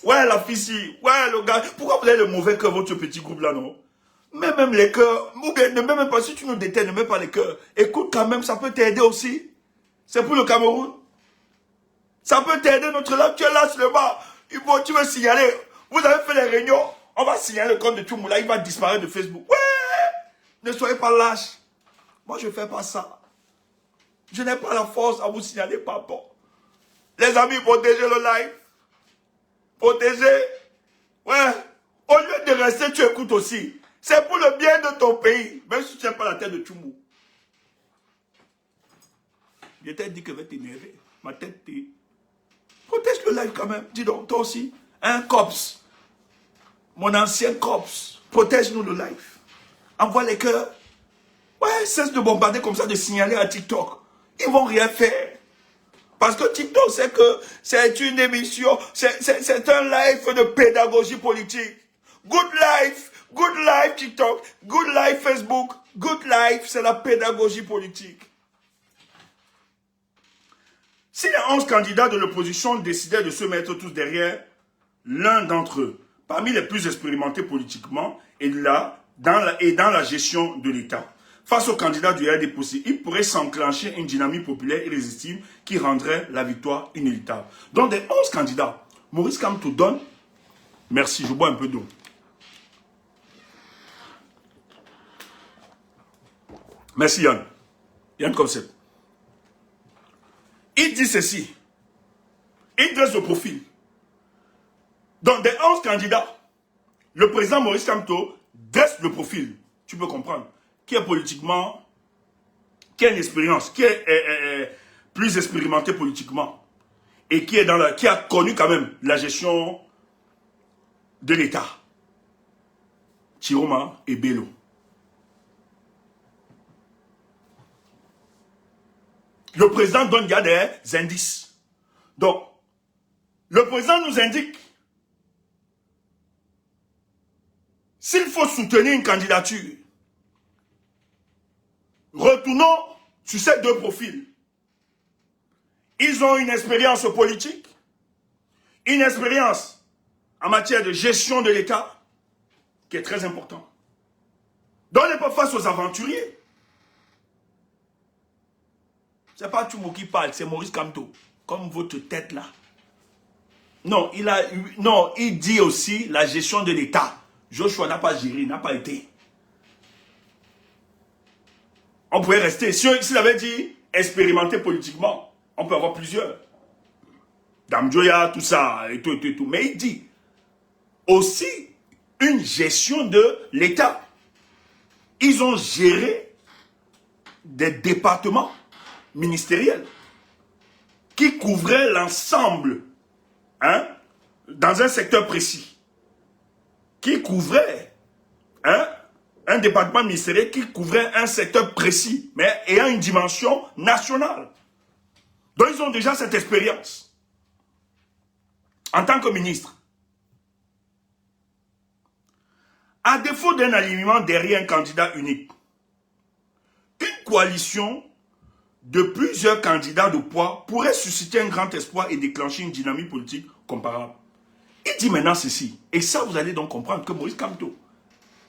Speaker 1: Ouais, la fille, ouais, le gars. Pourquoi vous avez le mauvais cœur, votre petit groupe là, non? Mais même les cœurs, ou bien ne même pas, si tu nous détestes, ne mets pas les cœurs. Écoute quand même, ça peut t'aider aussi. C'est pour le Cameroun. Ça peut t'aider, notre live, tu es là sur le bas. Tu veux signaler. Vous avez fait les réunions. On va signaler le compte de Tchoumoula, il va disparaître de Facebook. Ouais! Ne soyez pas lâches. Moi, je ne fais pas ça. Je n'ai pas la force à vous signaler, papa. Les amis, protégez le live. Protégez. Ouais. Au lieu de rester, tu écoutes aussi. C'est pour le bien de ton pays. Même si tu n'as pas la tête de Tchoumou. Je t'ai dit que je vais t'énerver. Ma tête t'est... Protège le live quand même. Dis donc, toi aussi. Un cops. Mon ancien cops. Protège-nous le live. Envoie les cœurs. Ouais, cesse de bombarder comme ça, de signaler à TikTok. Ils vont rien faire. Parce que TikTok, c'est que c'est une émission, c'est un live de pédagogie politique. Good life TikTok, good life Facebook, good life, c'est la pédagogie politique. Si les 11 candidats de l'opposition décidaient de se mettre tous derrière l'un d'entre eux, parmi les plus expérimentés politiquement, et dans la gestion de l'État, face aux candidats du RDPC, il pourrait s'enclencher une dynamique populaire irrésistible qui rendrait la victoire inéluctable. Donc, des 11 candidats, Maurice Kamto donne... Merci, je bois un peu d'eau. Merci Yann. Yann Concept. Il dit ceci. Il dresse le profil. Donc, des 11 candidats, le président Maurice Kamto dresse le profil. Tu peux comprendre. Qui est politiquement, qui a une expérience, qui est plus expérimenté politiquement et qui a connu quand même la gestion de l'État. Chiroma et Bello. Le président donne des indices. Donc, le président nous indique s'il faut soutenir une candidature. Retournons sur ces deux profils. Ils ont une expérience politique, une expérience en matière de gestion de l'État, qui est très important. Donc on n'est pas face aux aventuriers. Ce n'est pas Tchoumo qui parle, c'est Maurice Kamto, comme votre tête là. Non, il dit aussi la gestion de l'État. Joshua n'a pas géré, n'a pas été. On pourrait rester. S'il avait dit expérimenter politiquement, on peut avoir plusieurs. Damjoya, tout ça, et tout. Mais il dit aussi une gestion de l'État. Ils ont géré des départements ministériels qui couvraient l'ensemble, hein, dans un secteur précis. Qui couvraient, hein, un département ministériel qui couvrait un secteur précis, mais ayant une dimension nationale. Donc ils ont déjà cette expérience. En tant que ministre. À défaut d'un alignement derrière un candidat unique, une coalition de plusieurs candidats de poids pourrait susciter un grand espoir et déclencher une dynamique politique comparable. Il dit maintenant ceci. Et ça, vous allez donc comprendre que Maurice Kamto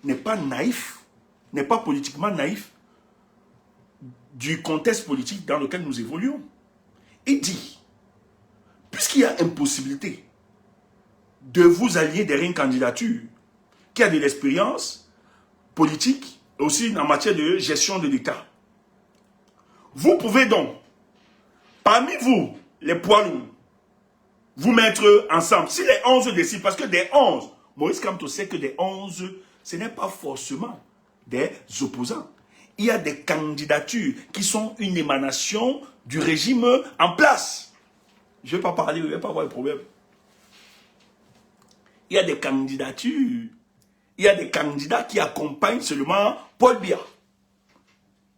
Speaker 1: n'est pas naïf, n'est pas politiquement naïf du contexte politique dans lequel nous évoluons. Il dit, puisqu'il y a impossibilité de vous allier derrière une candidature qui a de l'expérience politique, aussi en matière de gestion de l'État, vous pouvez donc, parmi vous, les poids lourds, vous mettre ensemble. Si les 11 décident, parce que des 11, Maurice Kamto sait que des 11, ce n'est pas forcément des opposants. Il y a des candidatures qui sont une émanation du régime en place. Je ne vais pas parler, je ne vais pas avoir de problème. Il y a des candidatures, il y a des candidats qui accompagnent seulement Paul Biya.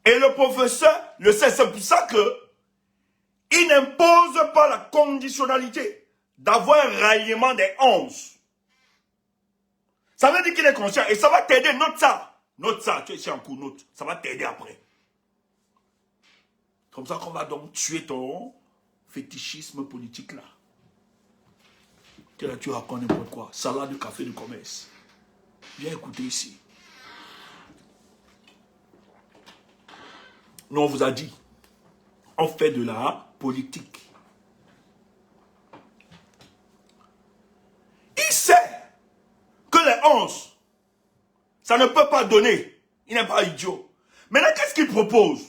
Speaker 1: Et le professeur le sait, c'est pour ça qu'il n'impose pas la conditionnalité d'avoir un ralliement des 11. Ça veut dire qu'il est conscient et ça va t'aider, note ça. Note ça, tu es ici en cours, note. Ça va t'aider après. Comme ça qu'on va donc tuer ton fétichisme politique là. Tu là, tu racontes n'importe quoi. Salade de café de commerce. Viens écouter ici. Nous, on vous a dit, on fait de la politique. Il sait que les 11, ça ne peut pas donner. Il n'est pas idiot. Maintenant, qu'est-ce qu'il propose?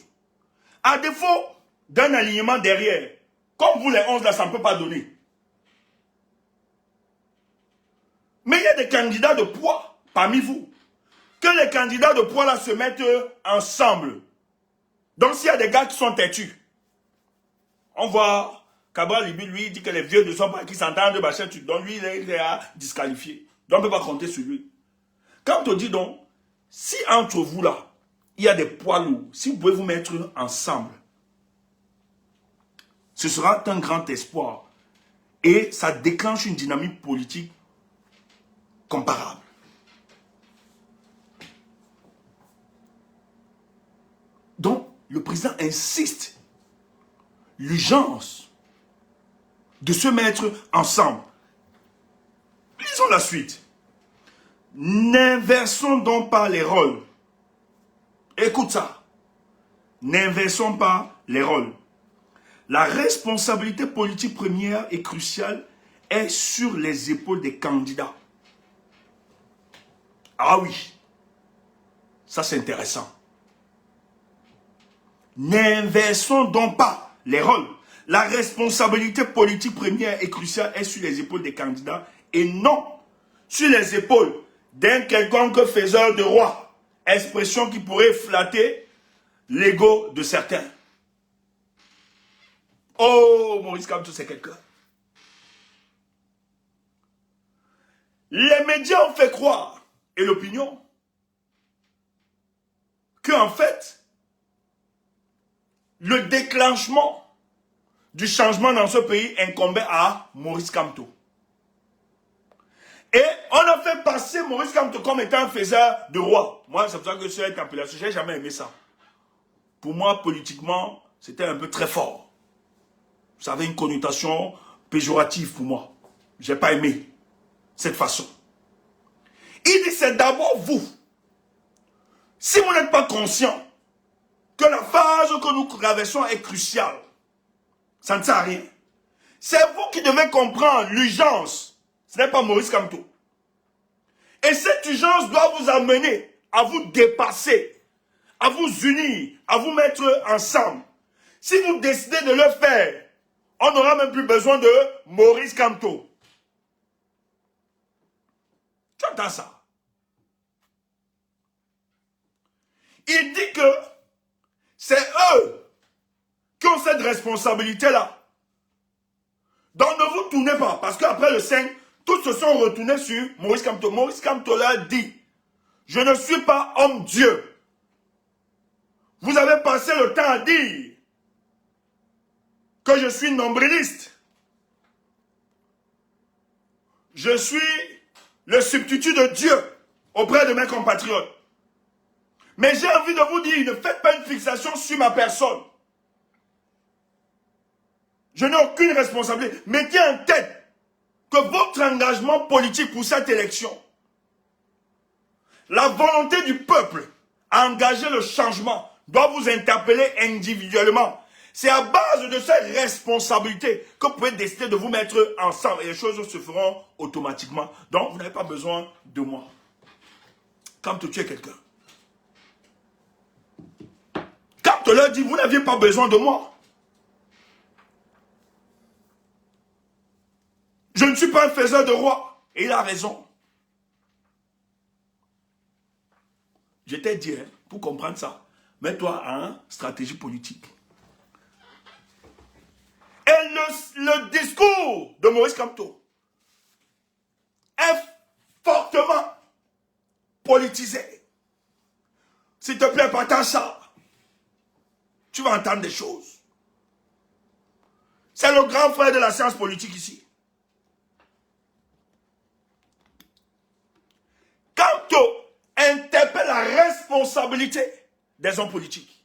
Speaker 1: À défaut d'un alignement derrière, comme vous les 11 là, ça ne peut pas donner. Mais il y a des candidats de poids parmi vous. Que les candidats de poids là se mettent ensemble. Donc s'il y a des gars qui sont têtus, on voit Cabral Libi, lui, dit que les vieux ne sont pas qui s'entendent de machin, donc lui, il est à disqualifier. Donc on ne peut pas compter sur lui. Quand on dit donc, si entre vous là, il y a des poids lourds, si vous pouvez vous mettre ensemble, ce sera un grand espoir. Et ça déclenche une dynamique politique comparable. Donc, le président insiste l'urgence de se mettre ensemble. Lisons la suite. N'inversons donc pas les rôles. Écoute ça. N'inversons pas les rôles. La responsabilité politique première et cruciale est sur les épaules des candidats. Ah oui, ça c'est intéressant. N'inversons donc pas les rôles. La responsabilité politique première et cruciale est sur les épaules des candidats et non sur les épaules d'un quelconque faiseur de roi. Expression qui pourrait flatter l'ego de certains. Oh, Maurice Kamto, c'est quelqu'un. Les médias ont fait croire, et l'opinion, qu'en fait, le déclenchement du changement dans ce pays incombait à Maurice Kamto. Et on a fait passer Maurice Kamto comme étant un faiseur de roi. Moi, c'est pour ça que cette appellation, je n'ai jamais aimé ça. Pour moi, politiquement, c'était un peu très fort. Ça avait une connotation péjorative pour moi. Je n'ai pas aimé cette façon. Il dit, c'est d'abord vous. Si vous n'êtes pas conscient que la phase que nous traversons est cruciale, ça ne sert à rien. C'est vous qui devez comprendre l'urgence. Ce n'est pas Maurice Kamto. Et cette urgence doit vous amener à vous dépasser, à vous unir, à vous mettre ensemble. Si vous décidez de le faire, on n'aura même plus besoin de Maurice Kamto. Tu entends ça? Il dit que c'est eux qui ont cette responsabilité-là. Donc ne vous tournez pas, parce qu'après le 5, tous se sont retournés sur Maurice Kamto. Maurice Kamto l'a dit, je ne suis pas homme-dieu. Vous avez passé le temps à dire que je suis nombriliste. Je suis le substitut de Dieu auprès de mes compatriotes. Mais j'ai envie de vous dire, ne faites pas une fixation sur ma personne. Je n'ai aucune responsabilité. Mettez en tête que votre engagement politique pour cette élection, la volonté du peuple à engager le changement doit vous interpeller individuellement. C'est à base de cette responsabilité que vous pouvez décider de vous mettre ensemble et les choses se feront automatiquement. Donc, vous n'avez pas besoin de moi. Quand tu es quelqu'un. Quand tu leur dis, vous n'aviez pas besoin de moi. Je ne suis pas un faiseur de roi. Et il a raison. Je t'ai dit, hein, pour comprendre ça, mets-toi en stratégie politique. Et le discours de Maurice Kamto est fortement politisé. S'il te plaît, partage ça. Tu vas entendre des choses. C'est le grand frère de la science politique ici. Kamto interpelle la responsabilité des hommes politiques.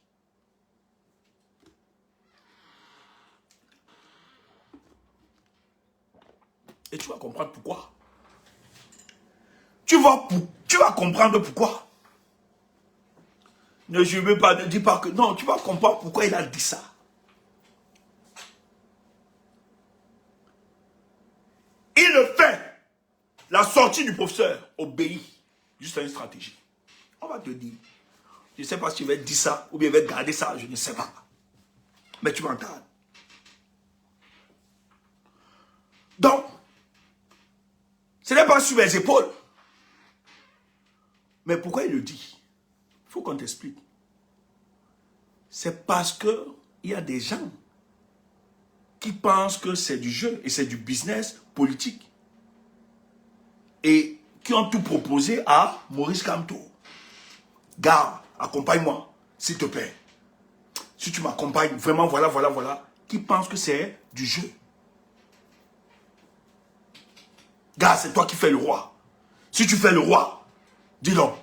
Speaker 1: Et tu vas comprendre pourquoi. Tu vas comprendre pourquoi. Ne veux pas, ne dis pas que... Non, tu vas comprendre pourquoi il a dit ça. Il le fait. La sortie du professeur obéit juste à une stratégie. On va te dire. Je ne sais pas si tu vas dire ça ou bien tu vas garder ça, je ne sais pas. Mais tu m'entends. Donc, ce n'est pas sur mes épaules. Mais pourquoi il le dit? Il faut qu'on t'explique. C'est parce qu'il y a des gens qui pensent que c'est du jeu et c'est du business politique. Et qui ont tout proposé à Maurice Kamto. Gars, accompagne-moi, s'il te plaît. Si tu m'accompagnes, vraiment, voilà. Qui pensent que c'est du jeu. Gars, c'est toi qui fais le roi. Si tu fais le roi, dis donc,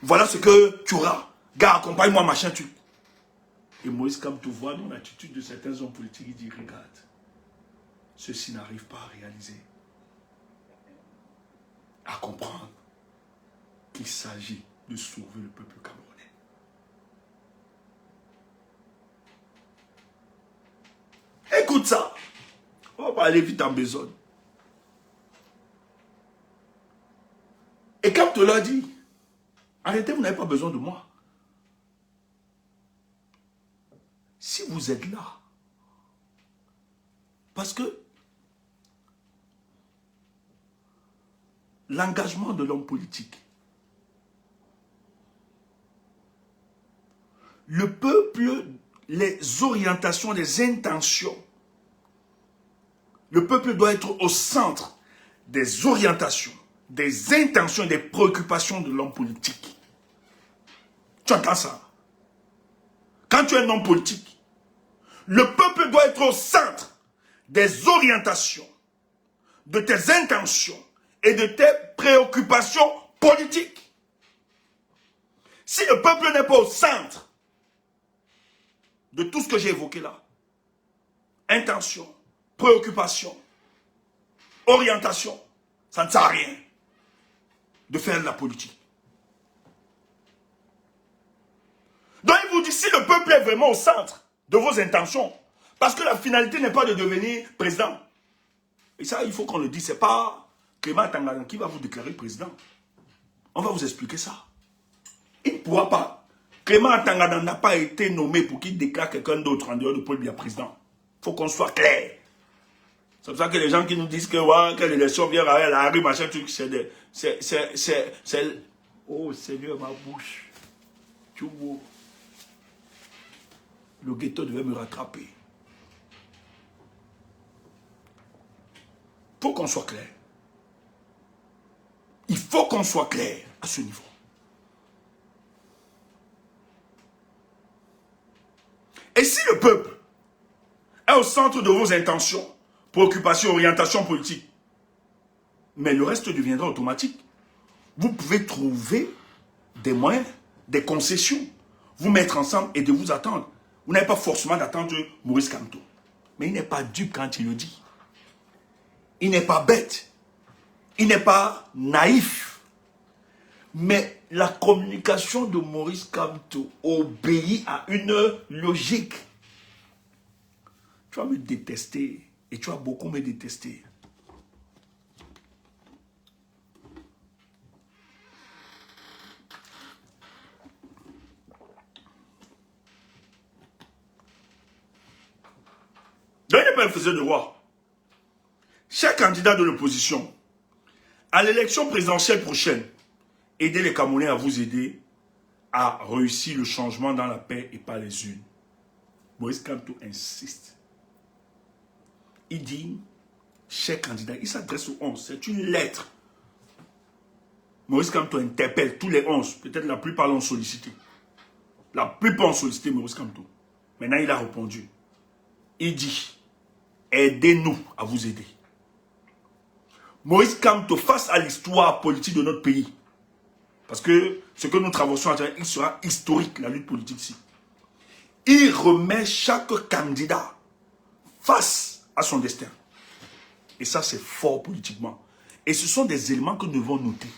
Speaker 1: voilà ce que tu auras. Gars, accompagne-moi, machin, tu. Et Maurice Kamto voit dans l'attitude de certains hommes politiques, il dit, regarde, ceci n'arrive pas à réaliser. À comprendre qu'il s'agit de sauver le peuple camerounais. Écoute ça. On va aller vite en besogne. Et quand tu l'as dit, arrêtez, vous n'avez pas besoin de moi. Si vous êtes là, parce que l'engagement de l'homme politique, le peuple, les orientations, les intentions, le peuple doit être au centre des orientations, des intentions et des préoccupations de l'homme politique. Tu entends ça? Quand tu es un homme politique, le peuple doit être au centre des orientations, de tes intentions et de tes préoccupations politiques. Si le peuple n'est pas au centre de tout ce que j'ai évoqué là, intention, préoccupation, orientation, ça ne sert à rien de faire de la politique. Donc il vous dit, si le peuple est vraiment au centre de vos intentions, parce que la finalité n'est pas de devenir président. Et ça, il faut qu'on le dise, ce n'est pas Clément Tangadan qui va vous déclarer président. On va vous expliquer ça. Il ne pourra pas. Clément Tangadan n'a pas été nommé pour qu'il déclare quelqu'un d'autre en dehors de Paul Biya président. Il faut qu'on soit clair. C'est pour ça que les gens qui nous disent que, ouais, que l'élection vient à la rue, machin, truc, c'est... Oh Seigneur, ma bouche. Tu vois. Le ghetto devait me rattraper. Il faut qu'on soit clair. Il faut qu'on soit clair à ce niveau. Et si le peuple est au centre de vos intentions, préoccupations, orientations politiques, mais le reste deviendra automatique. Vous pouvez trouver des moyens, des concessions, vous mettre ensemble et de vous attendre. Vous n'avez pas forcément d'attendre Maurice Kamto. Mais il n'est pas dupe quand il le dit. Il n'est pas bête.
Speaker 2: Il n'est pas naïf. Mais la communication de Maurice Kamto obéit à une logique. Tu vas me détester et tu vas beaucoup me détester.
Speaker 1: Daniel Père faisait de roi. Chaque candidat de l'opposition, à l'élection présidentielle prochaine, aidez les Camerounais à vous aider à réussir le changement dans la paix et pas les unes. Maurice Kamto insiste. Il dit, cher candidat, il s'adresse aux 11, c'est une lettre. Maurice Kamto interpelle tous les 11, peut-être la plupart l'ont sollicité. La plupart ont sollicité Maurice Kamto. Maintenant, il a répondu. Il dit, aidez-nous à vous aider. Maurice Kamto, face à l'histoire politique de notre pays, parce que ce que nous traversons, il sera historique, la lutte politique ici. Il remet chaque candidat face à son destin. Et ça, c'est fort politiquement. Et ce sont des éléments que nous devons noter.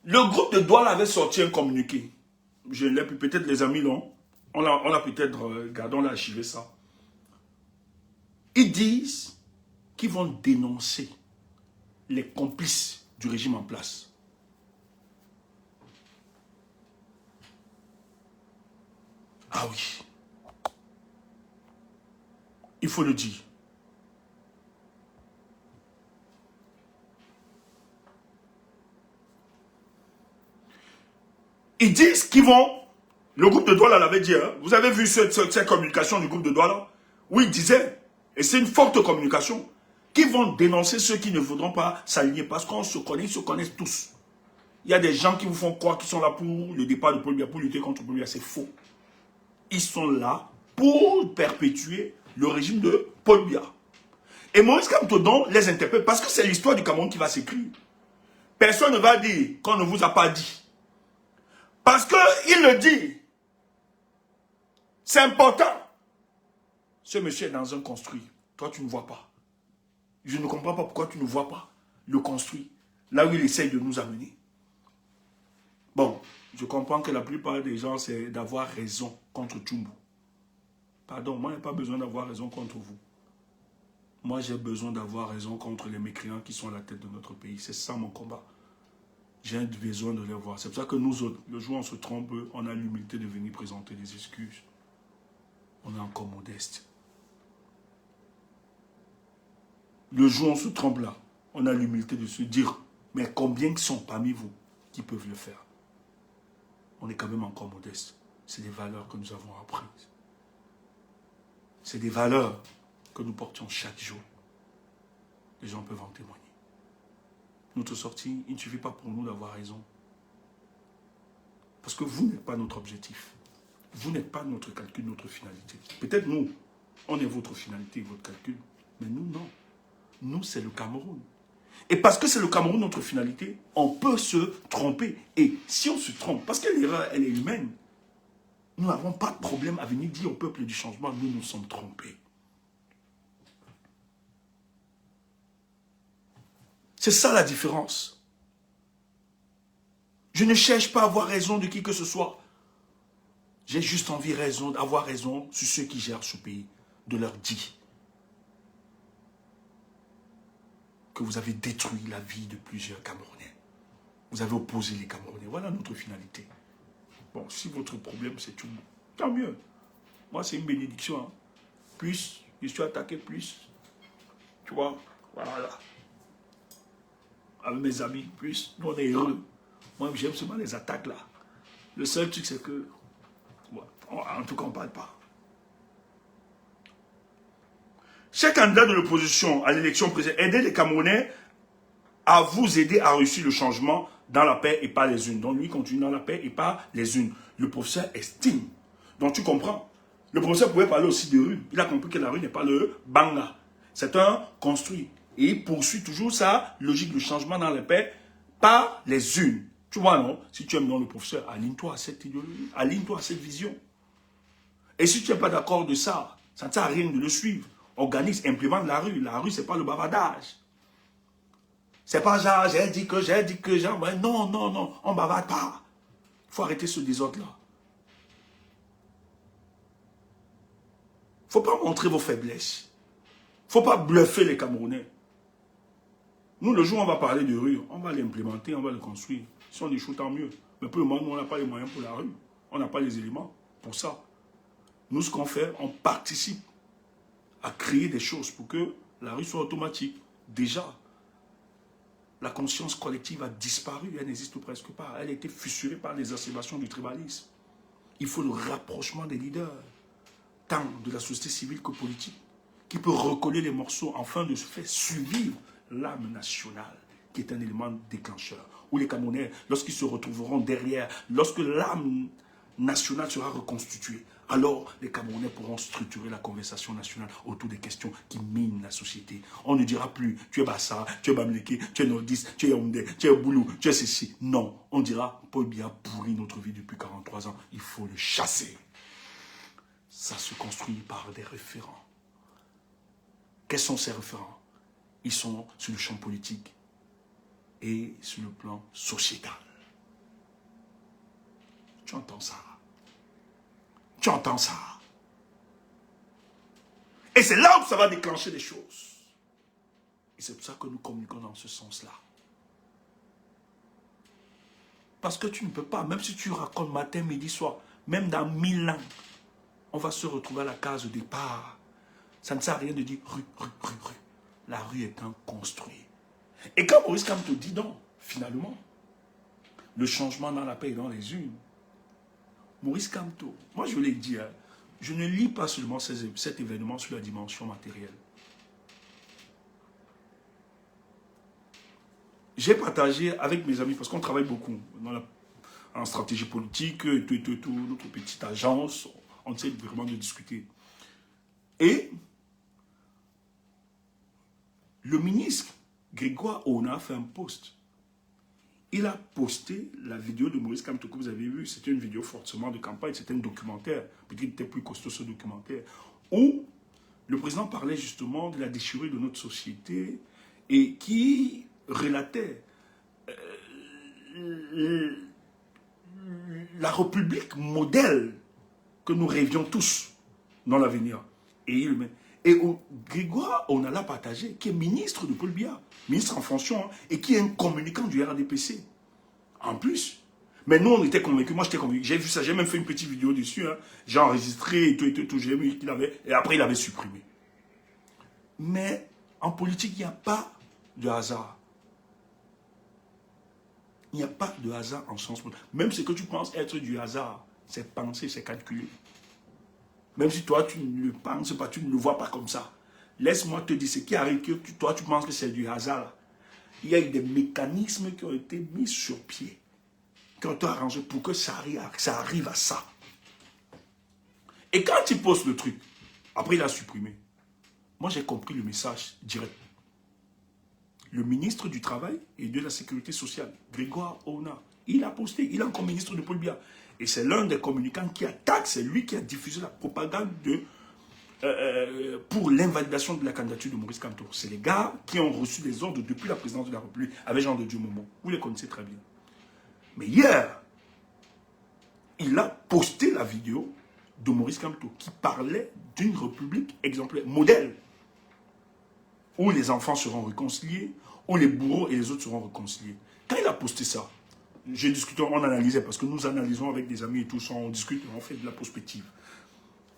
Speaker 1: Le groupe de Douala avait sorti un communiqué. Je l'ai, peut-être les amis l'ont. On l'a peut-être, gardons, on l'a archivé ça. Ils disent qu'ils vont dénoncer les complices du régime en place. Ah oui. Il faut le dire. Ils disent qu'ils vont... Le groupe de Douala l'avait dit, hein, vous avez vu cette communication du groupe de Douala où il disait, et c'est une forte communication, qu'ils vont dénoncer ceux qui ne voudront pas s'aligner parce qu'on se connaît, ils se connaissent tous. Il y a des gens qui vous font croire qu'ils sont là pour le départ de Paul Biya, pour lutter contre Paul Biya, c'est faux. Ils sont là pour perpétuer le régime de Paul Biya. Et Maurice Kamto donc les interpelle parce que c'est l'histoire du Cameroun qui va s'écrire. Personne ne va dire qu'on ne vous a pas dit. Parce qu'il le dit. C'est important. Ce monsieur est dans un construit. Toi, tu ne vois pas. Je ne comprends pas pourquoi tu ne vois pas le construit. Là où il essaye de nous amener. Bon, je comprends que la plupart des gens, c'est d'avoir raison contre Tchumbu. Pardon, moi, je n'ai pas besoin d'avoir raison contre vous. Moi, j'ai besoin d'avoir raison contre les mécréants qui sont à la tête de notre pays. C'est ça mon combat. J'ai besoin de les voir. C'est pour ça que nous autres, le jour où on se trompe, on a l'humilité de venir présenter des excuses. On est encore modeste. Le jour où on se trompe là, on a l'humilité de se dire, mais combien sont parmi vous qui peuvent le faire? On est quand même encore modeste. C'est des valeurs que nous avons apprises. C'est des valeurs que nous portions chaque jour. Les gens peuvent en témoigner. Notre sortie, il ne suffit pas pour nous d'avoir raison. Parce que vous n'êtes pas notre objectif. Vous n'êtes pas notre calcul, notre finalité. Peut-être nous, on est votre finalité, votre calcul. Mais nous, non. Nous, c'est le Cameroun. Et parce que c'est le Cameroun, notre finalité, on peut se tromper. Et si on se trompe, parce que l'erreur, elle est humaine, nous n'avons pas de problème à venir dire au peuple du changement, nous nous sommes trompés. C'est ça la différence. Je ne cherche pas à avoir raison de qui que ce soit. J'ai juste envie d'avoir raison sur ceux qui gèrent ce pays, de leur dire que vous avez détruit la vie de plusieurs Camerounais. Vous avez opposé les Camerounais. Voilà notre finalité. Bon, si votre problème c'est tout, tant mieux. Moi, c'est une bénédiction. Hein. Plus je suis attaqué, plus. Tu vois, voilà. Avec mes amis, plus. Nous, on est heureux. Moi, j'aime seulement les attaques là. Le seul truc, c'est que... En tout cas, on ne parle pas. Chaque candidat de l'opposition à l'élection présidentielle, aidez les Camerounais à vous aider à réussir le changement dans la paix et pas les unes. Donc lui continue dans la paix et pas les unes. Le professeur estime. Donc tu comprends. Le professeur pouvait parler aussi de rue. Il a compris que la rue n'est pas le banga. C'est un construit. Et il poursuit toujours sa logique de changement dans la paix, pas les unes. Tu vois, non? Si tu aimes non le professeur, aligne-toi à cette idéologie, aligne-toi à cette vision. Et si tu n'es pas d'accord de ça, ça ne sert à rien de le suivre. Organise, implémente la rue. La rue, ce n'est pas le bavardage.
Speaker 2: C'est pas genre, j'ai dit que, genre, ouais, non, non, non, on bavarde pas. Il faut arrêter ce désordre-là. Il ne faut pas montrer vos faiblesses. Il ne faut pas bluffer les Camerounais. Nous, le jour où on va parler de rue, on va l'implémenter, on va le construire. Si on échoue, tant mieux. Mais pour le moment, nous, on n'a pas les moyens pour la rue. On n'a pas les éléments pour ça. Nous, ce qu'on fait, on participe à créer des choses pour que la rue soit automatique. Déjà, la conscience collective a disparu, elle n'existe presque pas. Elle a été fissurée par les exacerbations du tribalisme. Il faut le rapprochement des leaders, tant de la société civile que politique, qui peut recoller les morceaux afin de se faire survivre l'âme nationale, qui est un élément déclencheur. Où les Camerounais, lorsqu'ils se retrouveront derrière, lorsque l'âme nationale sera reconstituée, alors les Camerounais pourront structurer la conversation nationale autour des questions qui minent la société. On ne dira plus, tu es Bassa, tu es Bamleke, tu es Nordiste, tu es Yaoundé, tu es Boulou, tu es ceci. Non, on dira, Paul Biya a pourri notre vie depuis 43 ans, il faut le chasser. Ça se construit par des référents. Quels sont ces référents? Ils sont sur le champ politique et sur le plan sociétal. Tu entends ça? Tu entends ça? Et c'est là où ça va déclencher des choses. Et c'est pour ça que nous communiquons dans ce sens-là. Parce que tu ne peux pas, même si tu racontes matin, midi, soir, même dans 1000 ans, on va se retrouver à la case de départ. Ça ne sert à rien de dire rue, rue, rue, rue. La rue étant construite. Et quand Maurice Kamto dit non, finalement, le changement dans la paix et dans les unes, Maurice Kamto, moi je l'ai dit, hein, je ne lis pas seulement cet événement sur la dimension matérielle. J'ai partagé avec mes amis, parce qu'on travaille beaucoup en stratégie politique, tout, notre petite agence, on essaie vraiment de discuter. Et le ministre Grégoire Ona a fait un post. Il a posté la vidéo de Maurice Kamto que vous avez vue. C'était une vidéo forcément de campagne, c'était un documentaire. Peut-être qu'il était plus costaud ce documentaire. Où le président parlait justement de la déchirure de notre société et qui relatait la République modèle que nous rêvions tous dans l'avenir. Et Grégoire, on a là partagé, qui est ministre de Paul Biya, ministre en fonction, hein, et qui est un communicant du RDPC. En plus. Mais nous, on était convaincus. Moi, j'étais convaincu. J'ai vu ça, j'ai même fait une petite vidéo dessus. Hein. J'ai enregistré et tout. J'ai vu qu'il avait. Et après, il avait supprimé. Mais en politique, il n'y a pas de hasard. Il n'y a pas de hasard en sens. Même ce que tu penses être du hasard, c'est penser, c'est calculer. Même si toi, tu ne le penses pas, tu ne le vois pas comme ça. Laisse-moi te dire ce qui arrive, que toi, tu penses que c'est du hasard. Il y a eu des mécanismes qui ont été mis sur pied, qui ont été arrangés pour que ça arrive à ça. Et quand il poste le truc, après il a supprimé. Moi, j'ai compris le message direct. Le ministre du Travail et de la Sécurité sociale, Grégoire Ona, il a posté, il est encore ministre de Paul Biya. Et c'est l'un des communicants qui attaque, c'est lui qui a diffusé la propagande pour l'invalidation de la candidature de Maurice Kamto. C'est les gars qui ont reçu des ordres depuis la présidence de la République avec Jean de Dieu Momo. Vous les connaissez très bien. Mais hier, il a posté la vidéo de Maurice Kamto qui parlait d'une république exemplaire, modèle, où les enfants seront réconciliés, où les bourreaux et les autres seront réconciliés. Quand il a posté ça, j'ai discuté, on analysait, parce que nous analysons avec des amis et tout ça, on discute, on fait de la prospective.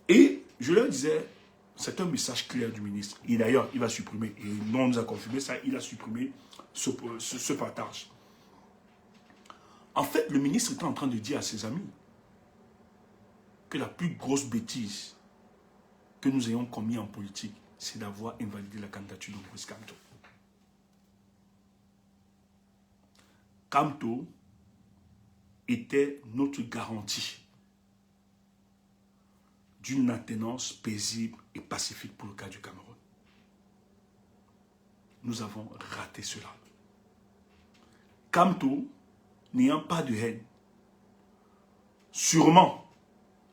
Speaker 2: Et je leur disais, c'est un message clair du ministre. Et d'ailleurs, il va supprimer, et nous on nous a confirmé ça, il a supprimé ce partage. En fait, le ministre était en train de dire à ses amis que la plus grosse bêtise que nous ayons commis en politique, c'est d'avoir invalidé la candidature de Maurice Kamto. Kamto était notre garantie d'une maintenance paisible et pacifique pour le cas du Cameroun. Nous avons raté cela. Kamto, n'ayant pas de haine, sûrement,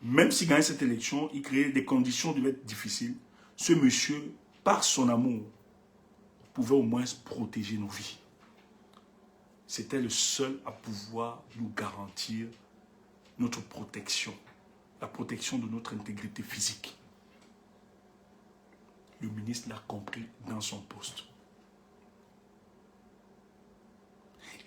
Speaker 2: même s'il gagnait cette élection, il créait des conditions de être difficiles, ce monsieur, par son amour, pouvait au moins protéger nos vies. c'était le seul à pouvoir nous garantir notre protection, la protection de notre intégrité physique. Le ministre l'a compris dans son poste.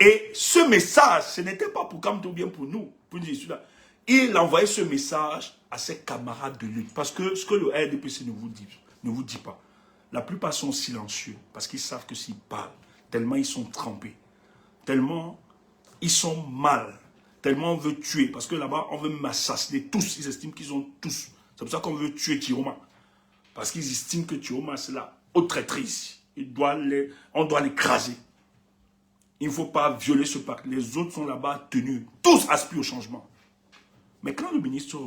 Speaker 2: Et ce message, ce n'était pas pour Kamto, bien pour nous, pour nous dire, il envoyait ce message à ses camarades de lutte. Parce que ce que le RDPC ne vous dit pas, la plupart sont silencieux, parce qu'ils savent que s'ils parlent, tellement ils sont trempés, tellement ils sont mal, tellement on veut tuer, parce que là-bas, on veut m'assassiner tous, ils estiment qu'ils ont tous. C'est pour ça qu'on veut tuer Tiroma. Parce qu'ils estiment que Tiroma, c'est la haute traîtrise. On doit l'écraser. Il ne faut pas violer ce pacte. Les autres sont là-bas tenus. Tous aspirent au changement. Mais quand le ministre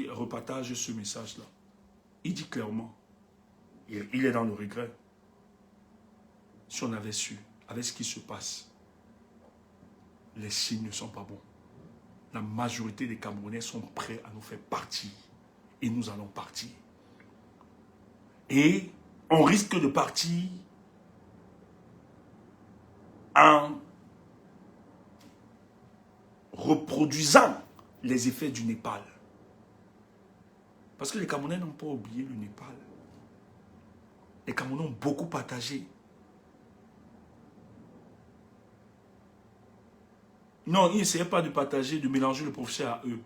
Speaker 2: repartage ce message-là, il dit clairement, il est dans le regret. Si on avait su, avec ce qui se passe, les signes ne sont pas bons. La majorité des Camerounais sont prêts à nous faire partir. Et nous allons partir. Et on risque de partir en reproduisant les effets du Népal. Parce que les Camerounais n'ont pas oublié le Népal. Les Camerounais ont beaucoup partagé. Non, ils n'essayaient pas de partager, de mélanger le professeur à eux.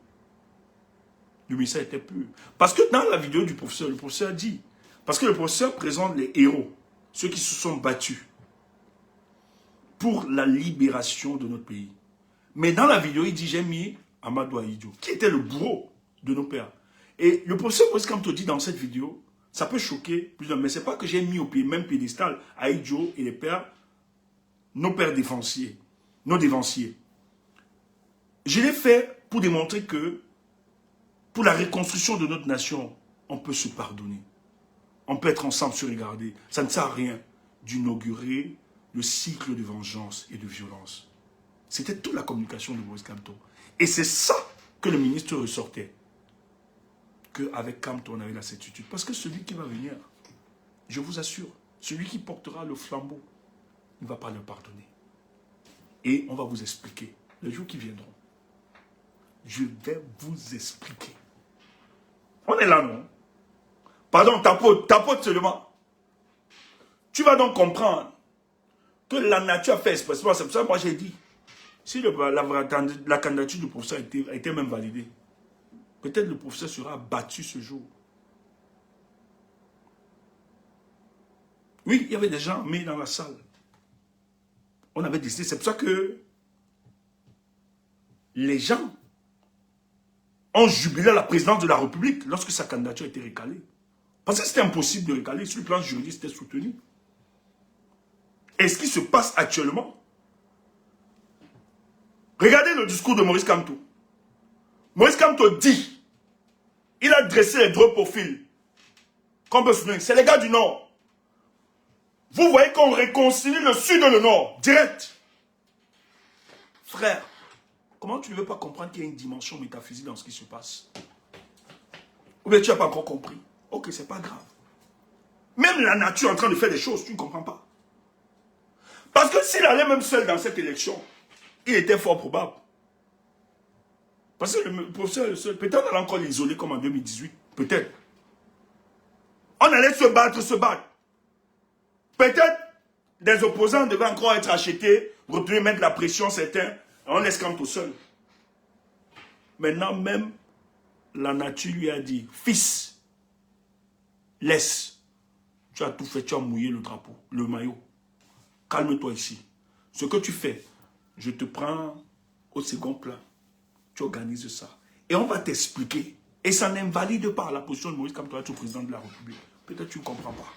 Speaker 2: Le message était pur. Parce que dans la vidéo du professeur, le professeur dit, parce que le professeur présente les héros, ceux qui se sont battus pour la libération de notre pays. Mais dans la vidéo, il dit, j'ai mis Amadou Ahidjo, qui était le bourreau de nos pères. Et le professeur Maurice Kamto dit dans cette vidéo, ça peut choquer plusieurs, mais ce n'est pas que j'ai mis au même piédestal Ahidjo et les pères, nos pères défensiers, nos dévanciers. Je l'ai fait pour démontrer que pour la reconstruction de notre nation, on peut se pardonner. On peut être ensemble se regarder. Ça ne sert à rien d'inaugurer le cycle de vengeance et de violence. C'était toute la communication de Maurice Kamto. Et c'est ça que le ministre ressortait. Qu'avec Kamto, on avait la certitude. Parce que celui qui va venir, je vous assure, celui qui portera le flambeau, il ne va pas le pardonner. Et on va vous expliquer, les jours qui viendront, je vais vous expliquer. On est là, non? Pardon, tapote seulement. Tu vas donc comprendre que la nature a fait expressément. C'est pour ça que moi j'ai dit, si la candidature du professeur a été même validée, peut-être le professeur sera battu ce jour. Oui, il y avait des gens mis dans la salle. On avait décidé, c'est pour ça que les gens ont jubilé à la présidence de la République lorsque sa candidature a été recalée. Parce que c'était impossible de recaler, sur le plan juridique, c'était soutenu. Et ce qui se passe actuellement, regardez le discours de Maurice Kamto. Maurice Kamto dit, il a dressé les deux profils qu'on peut soutenir. C'est les gars du Nord. Vous voyez qu'on réconcilie le Sud et le Nord, direct. Frère, comment tu ne veux pas comprendre qu'il y a une dimension métaphysique dans ce qui se passe? Ou bien tu n'as pas encore compris? Ok, c'est pas grave. Même la nature est en train de faire des choses, tu ne comprends pas. Parce que s'il allait même seul dans cette élection, il était fort probable. Parce que le professeur est le seul. Peut-être on allait encore l'isoler comme en 2018. Peut-être. On allait se battre. Peut-être des opposants devaient encore être achetés, retenir, mettre la pression, certains. On laisse Kamto seul. Maintenant, même la nature lui a dit, fils, laisse. Tu as tout fait, tu as mouillé le drapeau, le maillot. Calme-toi ici. Ce que tu fais, je te prends au second plan. Tu organises ça. Et on va t'expliquer. Et ça n'invalide pas la position de Maurice Kamto, tu es président de la République. Peut-être tu ne comprends pas.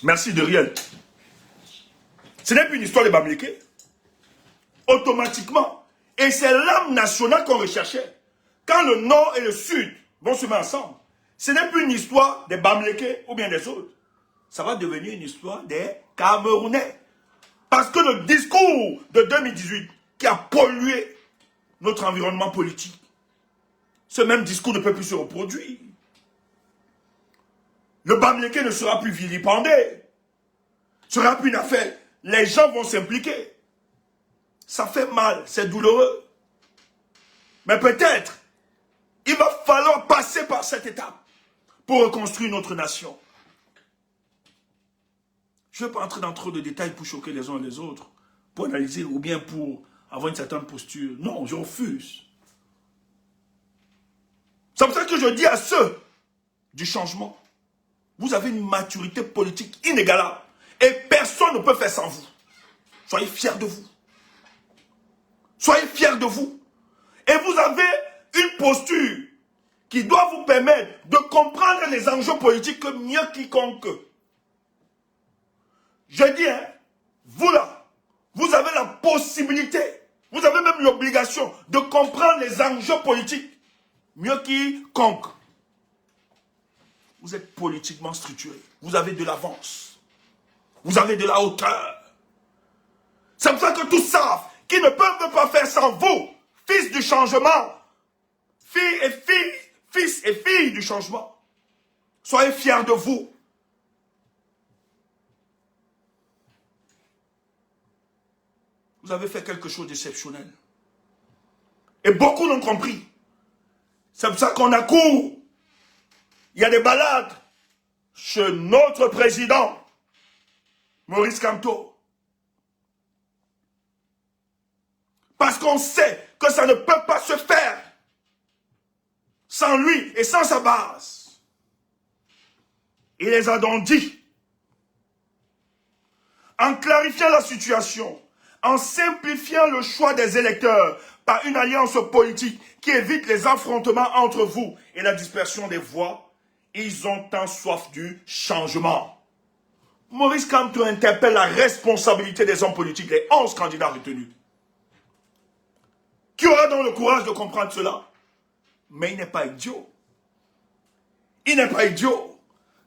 Speaker 2: Merci de rien. Ce n'est plus une histoire de Bamileke. Automatiquement. Et c'est l'âme nationale qu'on recherchait. Quand le Nord et le Sud vont se mettre ensemble, ce n'est plus une histoire des Bamileke ou bien des autres. Ça va devenir une histoire des Camerounais. Parce que le discours de 2018 qui a pollué notre environnement politique, ce même discours ne peut plus se reproduire. Le Bamileke ne sera plus vilipendé. Ce sera plus une affaire. Les gens vont s'impliquer. Ça fait mal, c'est douloureux. Mais peut-être, il va falloir passer par cette étape pour reconstruire notre nation. Je ne vais pas entrer dans trop de détails pour choquer les uns et les autres, pour analyser ou bien pour avoir une certaine posture. Non, je refuse. C'est pour ça que je dis à ceux du changement, vous avez une maturité politique inégalable et personne ne peut faire sans vous. Soyez fiers de vous. Soyez fiers de vous. Et vous avez une posture qui doit vous permettre de comprendre les enjeux politiques mieux quiconque. Je dis, hein, vous là, vous avez la possibilité, vous avez même l'obligation de comprendre les enjeux politiques mieux quiconque. Vous êtes politiquement structuré, vous avez de l'avance, vous avez de la hauteur. C'est pour ça que tous savent qu'ils ne peuvent pas faire sans vous, fils du changement, fils et filles du changement. Soyez fiers de vous. Vous avez fait quelque chose d'exceptionnel. Et beaucoup l'ont compris. C'est pour ça qu'on accourt. Il y a des balades chez notre président, Maurice Kamto. Parce qu'on sait que ça ne peut pas se faire sans lui et sans sa base. Il les a donc dit, en clarifiant la situation, en simplifiant le choix des électeurs par une alliance politique qui évite les affrontements entre vous et la dispersion des voix, ils ont tant soif du changement. Maurice Kamto interpelle la responsabilité des hommes politiques, les 11 candidats retenus. Qui aura donc le courage de comprendre cela? Mais il n'est pas idiot. Il n'est pas idiot.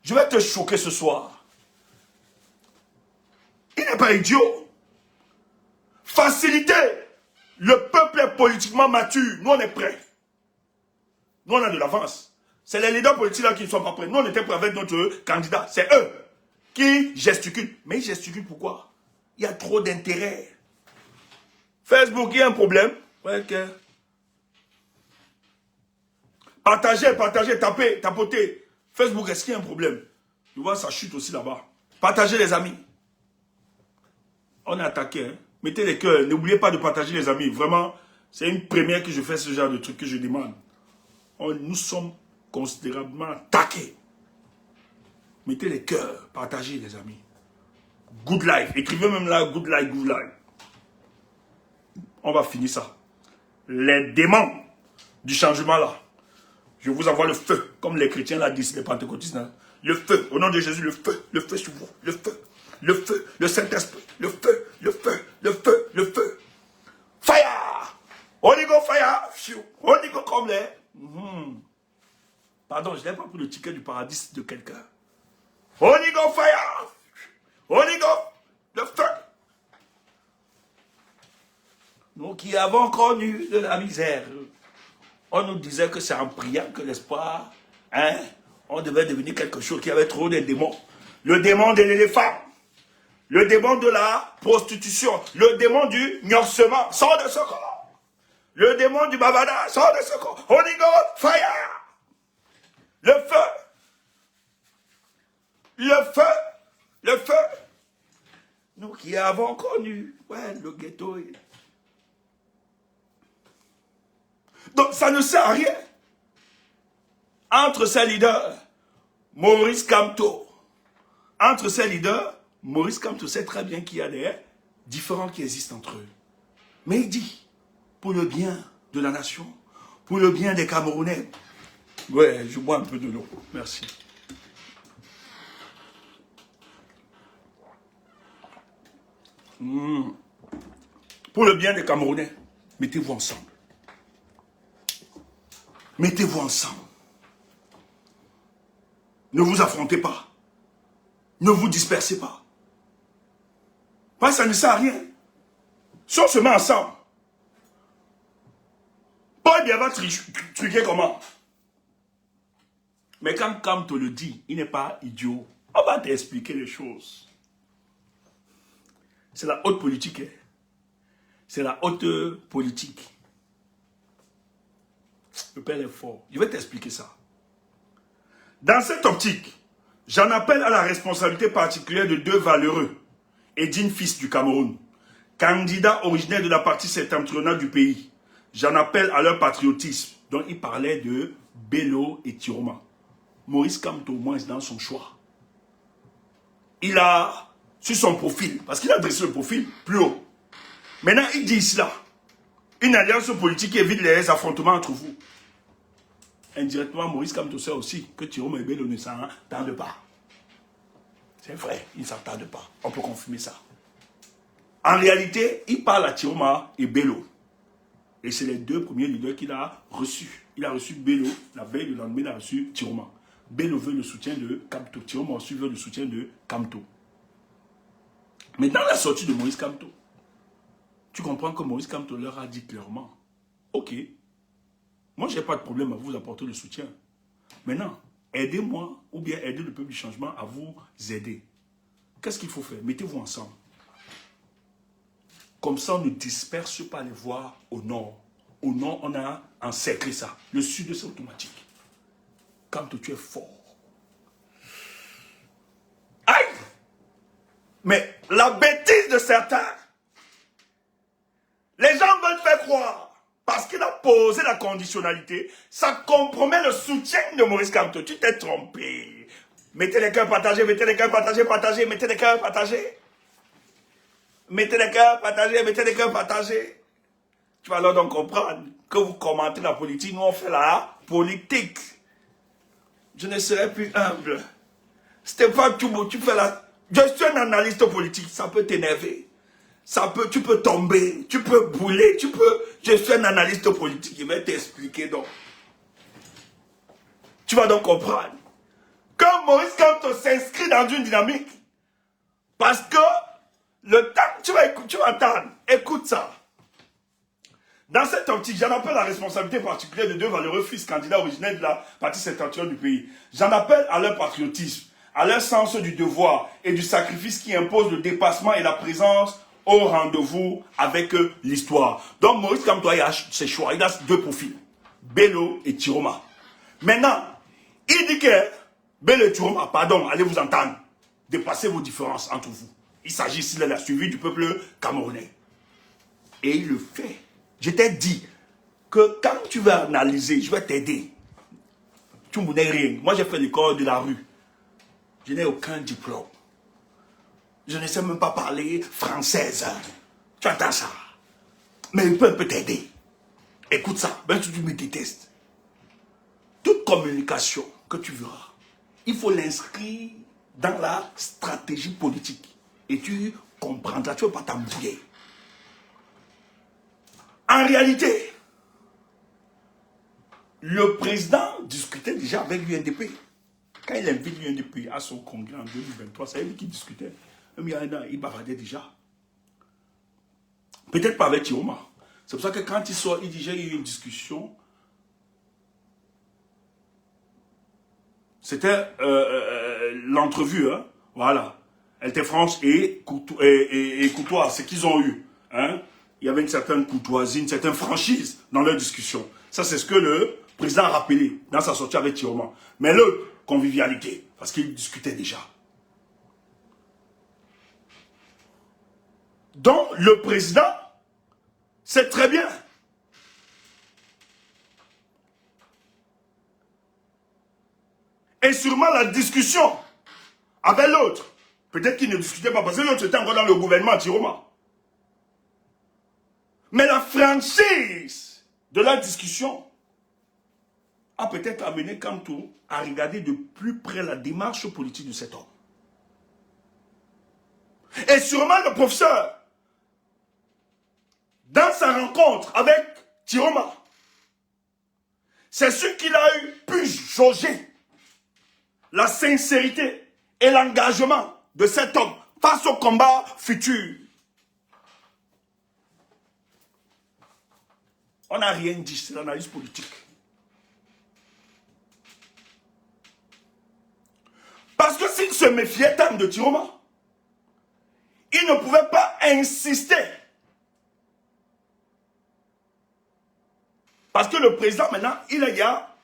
Speaker 2: Je vais te choquer ce soir. Il n'est pas idiot. Faciliter. Le peuple est politiquement mature. Nous, on est prêts. Nous, on a de l'avance. C'est les leaders politiques là qui ne sont pas prêts. Nous, on était prêts avec notre candidat. C'est eux qui gesticulent. Mais ils gesticulent pourquoi? Il y a trop d'intérêt. Facebook, il y a un problème. Ouais, ok. Partagez, tapez, tapotez. Facebook, est-ce qu'il y a un problème? Tu vois, ça chute aussi là-bas. Partagez les amis. On est attaqué. Hein? Mettez les cœurs. N'oubliez pas de partager les amis. Vraiment, c'est une première que je fais ce genre de truc que je demande. Nous sommes considérablement attaqués. Mettez les cœurs. Partagez les amis. Good life. Écrivez même là, good life, good life. On va finir ça. Les démons du changement là. Je vous envoie le feu, comme les chrétiens l'ont dit, les pentecôtistes. Hein. Le feu, au nom de Jésus, le feu sur vous, le feu, le Saint-Esprit, le feu, le feu, le feu, le feu. Fire! Holy Go fire! Holy Go comme les... Pardon, je n'ai pas pris le ticket du paradis de quelqu'un. Holy Go fire! Holy Go, le feu! Nous qui avons connu de la misère, on nous disait que c'est en priant que l'espoir, hein, on devait devenir quelque chose qui avait trop de démons. Le démon de l'éléphant, le démon de la prostitution, le démon du gnorsement, sort de ce corps. Le démon du bavada, sort de ce corps. Holy Ghost, fire! Le feu! Le feu! Le feu! Nous qui avons connu, ouais, le ghetto. Donc ça ne sert à rien. Entre ces leaders, Maurice Kamto, sait très bien qu'il y a des différends qui existent entre eux. Mais il dit, pour le bien de la nation, pour le bien des Camerounais. Ouais, je bois un peu de l'eau. Merci. Pour le bien des Camerounais, mettez-vous ensemble. Mettez-vous ensemble. Ne vous affrontez pas. Ne vous dispersez pas. Parce que ça ne sert à rien. Si on se met ensemble, Paul Biya va truquer comment? Mais quand Kamto le dit, il n'est pas idiot. On va t'expliquer les choses. C'est la haute politique. Hein. C'est la haute politique. Le père est fort. Je vais t'expliquer ça. Dans cette optique, j'en appelle à la responsabilité particulière de deux valeureux et dignes fils du Cameroun, candidats originaires de la partie septentrionale du pays. J'en appelle à leur patriotisme, dont il parlait de Bello et Tiroma. Maurice Kamto, au moins, dans son choix. Il a, sur son profil, parce qu'il a dressé le profil plus haut. Maintenant, il dit cela. Une alliance politique évite les affrontements entre vous. Indirectement, Maurice Kamto sait aussi que Tiroma et Bello ne s'entendent pas. C'est vrai, ils ne s'entendent pas. On peut confirmer ça. En réalité, il parle à Tiroma et Bello. Et c'est les deux premiers leaders qu'il a reçus. Il a reçu Bello, la veille, le lendemain, il a reçu Tiroma. Bello veut le soutien de Kamto. Tiroma aussi veut le soutien de Kamto. Mais dans la sortie de Maurice Kamto, tu comprends que Maurice Kamto leur a dit clairement, ok, moi je n'ai pas de problème à vous apporter le soutien. Maintenant, aidez-moi ou bien aidez le peuple du changement à vous aider. Qu'est-ce qu'il faut faire? Mettez-vous ensemble. Comme ça, on ne disperse pas les voix au nord. Au nord, on a encerclé ça. Le sud, c'est automatique. Quand tu es fort. Aïe! Mais la bêtise de certains, les gens veulent faire croire, parce qu'il a posé la conditionnalité, ça compromet le soutien de Maurice Kamto. Tu t'es trompé. Mettez les cœurs partagés, mettez les cœurs partagés, partagés, mettez les cœurs partagés. Mettez les cœurs partagés, mettez les cœurs partagés. Tu vas alors donc comprendre que vous commentez la politique, nous on fait la politique. Je ne serai plus humble. Stéphane Toubo, tu fais la... Je suis un analyste politique, ça peut t'énerver. Tu peux tomber, tu peux bouler, Je suis un analyste politique, je vais t'expliquer donc. Tu vas donc comprendre. Que Maurice Kamto s'inscrit dans une dynamique. Parce que le temps, tu vas entendre, écoute ça. Dans cette optique, j'en appelle à la responsabilité particulière de deux valeureux fils candidats originaires de la partie septentrionale du pays. J'en appelle à leur patriotisme, à leur sens du devoir et du sacrifice qui impose le dépassement et la présence au rendez-vous avec l'histoire. Donc Maurice Kamto a ses choix, il a deux profils, Bello et Tiroma. Maintenant, il dit que Bello et Tiroma, pardon, allez vous entendre, dépassez vos différences entre vous. Il s'agit ici de la survie du peuple camerounais. Et il le fait. Je t'ai dit que quand tu vas analyser, je vais t'aider. Tu ne me connais rien. Moi, j'ai fait l'école de la rue. Je n'ai aucun diplôme. Je ne sais même pas parler française. Tu entends ça? Mais il peut t'aider. Écoute ça, même si tu me détestes. Toute communication que tu verras, il faut l'inscrire dans la stratégie politique. Et tu comprendras, tu ne veux pas t'embrouiller. En réalité, le président discutait déjà avec l'UNDP. Quand il invite l'UNDP à son congrès en 2023, c'est lui qui discutait. Il bavardait déjà. Peut-être pas avec Tiroma. C'est pour ça que quand il sort, il dit j'ai eu une discussion. C'était l'entrevue, hein? Voilà. Elle était franche et courtoise, c'est qu'ils ont eu. Hein? Il y avait une certaine courtoisie, une certaine franchise dans leur discussion. Ça, c'est ce que le président a rappelé dans sa sortie avec Tiroma. Mais l'autre, convivialité, parce qu'ils discutaient déjà. Donc, le président, c'est très bien. Et sûrement la discussion avec l'autre. Peut-être qu'il ne discutait pas, parce que l'autre était encore dans le gouvernement Tiroma. Mais la franchise de la discussion a peut-être amené Kamto à regarder de plus près la démarche politique de cet homme. Et sûrement le professeur, dans sa rencontre avec Tiroma, c'est ce qu'il a pu jauger la sincérité et l'engagement de cet homme face au combat futur. On n'a rien dit, c'est l'analyse politique. s'il se méfiait tant de Tiroma, il ne pouvait pas insister. Parce que le président, maintenant, il a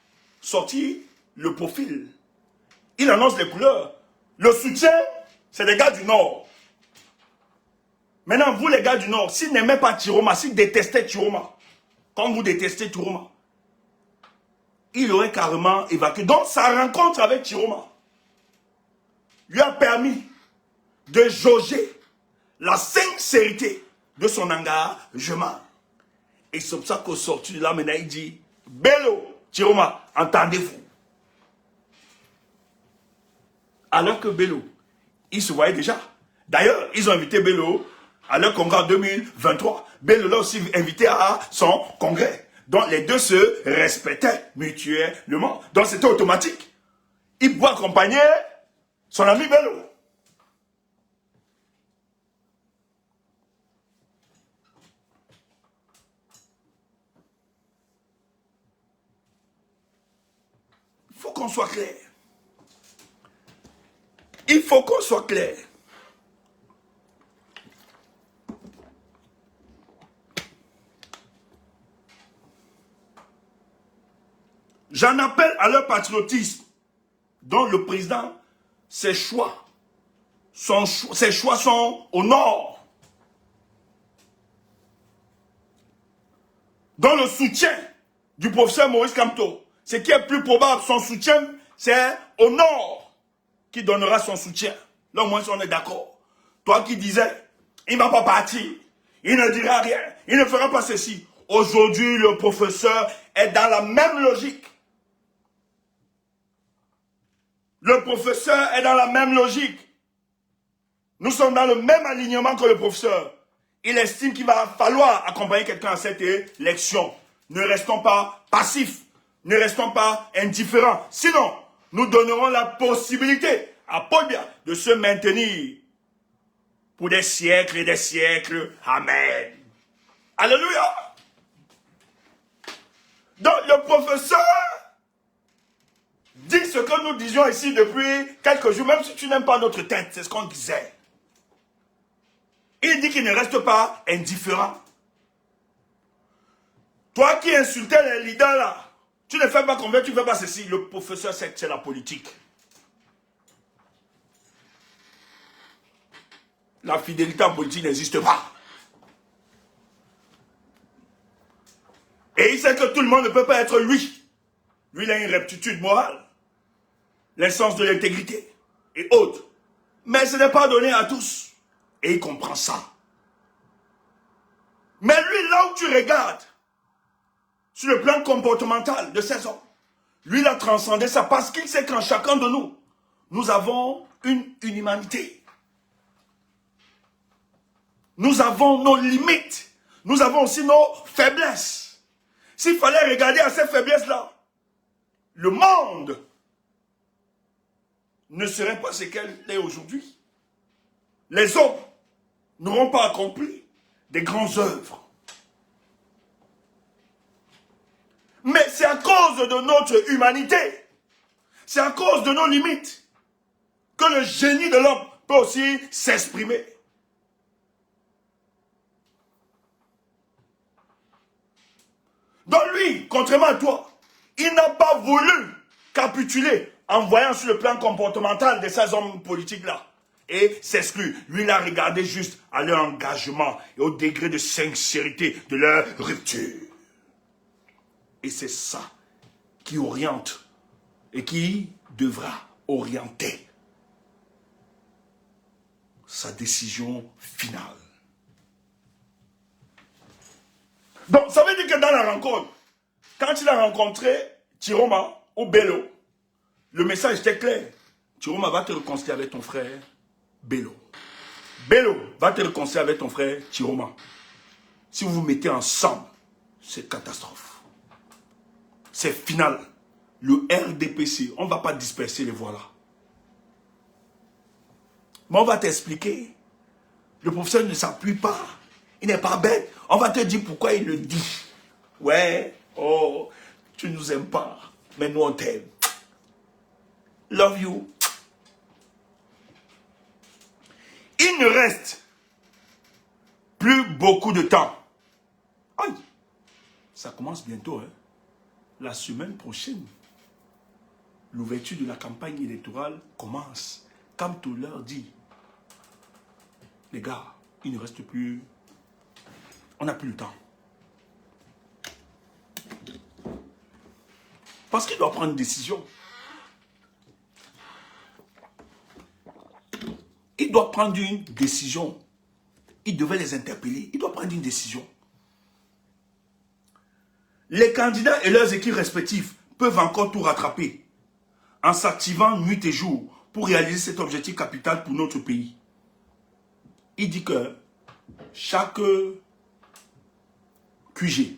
Speaker 2: sorti le profil. Il annonce les couleurs. Le soutien, c'est les gars du Nord. Maintenant, vous les gars du Nord, s'ils n'aimaient pas Tiroma, s'ils détestaient Tiroma, comme vous détestez Tiroma, il aurait carrément évacué. Donc, sa rencontre avec Tiroma lui a permis de jauger la sincérité de son engagement. Et c'est pour ça qu'au sorti de là, maintenant, il dit, Bello, Tiroma, entendez-vous. Alors que Bello, il se voyait déjà. D'ailleurs, ils ont invité Bello à leur congrès en 2023. Bello l'a aussi invité à son congrès. Donc les deux se respectaient mutuellement. Donc c'était automatique. Il pouvait accompagner son ami Bello. Il faut qu'on soit clair. Il faut qu'on soit clair. J'en appelle à leur patriotisme, dont le président, ses choix sont au nord. Dans le soutien du professeur Maurice Kamto, ce qui est plus probable, son soutien, c'est au nord qui donnera son soutien. Là au moins on est d'accord. Toi qui disais, il ne va pas partir, il ne dira rien, il ne fera pas ceci. Aujourd'hui, le professeur est dans la même logique. Le professeur est dans la même logique. Nous sommes dans le même alignement que le professeur. Il estime qu'il va falloir accompagner quelqu'un à cette élection. Ne restons pas passifs. Ne restons pas indifférents. Sinon, nous donnerons la possibilité à Paul Biya de se maintenir pour des siècles et des siècles. Amen. Alléluia. Donc, le professeur dit ce que nous disions ici depuis quelques jours, même si tu n'aimes pas notre tête, c'est ce qu'on disait. Il dit qu'il ne reste pas indifférent. Toi qui insultais les leaders là, tu ne fais pas convaincre, tu ne fais pas ceci. Le professeur sait que c'est la politique. La fidélité en politique n'existe pas. Et il sait que tout le monde ne peut pas être lui. Lui, il a une rectitude morale, l'essence de l'intégrité et autres. Mais ce n'est pas donné à tous. Et il comprend ça. Mais lui, là où tu regardes, sur le plan comportemental de ces hommes, lui, il a transcendé ça parce qu'il sait qu'en chacun de nous, nous avons une humanité. Nous avons nos limites. Nous avons aussi nos faiblesses. S'il fallait regarder à ces faiblesses-là, le monde ne serait pas ce qu'elle est aujourd'hui. Les hommes n'auront pas accompli des grandes œuvres. Mais c'est à cause de notre humanité, c'est à cause de nos limites, que le génie de l'homme peut aussi s'exprimer. Donc lui, contrairement à toi, il n'a pas voulu capituler en voyant sur le plan comportemental de ces hommes politiques-là et s'exclut. Lui, il a regardé juste à leur engagement et au degré de sincérité de leur rupture. Et c'est ça qui oriente et qui devra orienter sa décision finale. Donc, ça veut dire que dans la rencontre, quand il a rencontré Tiroma ou Bello, le message était clair. Tiroma va te réconcilier avec ton frère Bello. Bello va te réconcilier avec ton frère Tiroma. Si vous vous mettez ensemble, c'est catastrophe. C'est final. Le RDPC, on ne va pas disperser les voix là. Mais on va t'expliquer. Le professeur ne s'appuie pas. Il n'est pas bête. On va te dire pourquoi il le dit. Ouais, oh, tu ne nous aimes pas. Mais nous on t'aime. Love you. Il ne reste plus beaucoup de temps. Aïe, ça commence bientôt, hein. La semaine prochaine, l'ouverture de la campagne électorale commence. Comme tout leur dit, les gars, il ne reste plus... On n'a plus le temps. Parce qu'il doit prendre une décision. Il doit prendre une décision. Il devait les interpeller. Il doit prendre une décision. Les candidats et leurs équipes respectives peuvent encore tout rattraper en s'activant nuit et jour pour réaliser cet objectif capital pour notre pays. Il dit que chaque QG,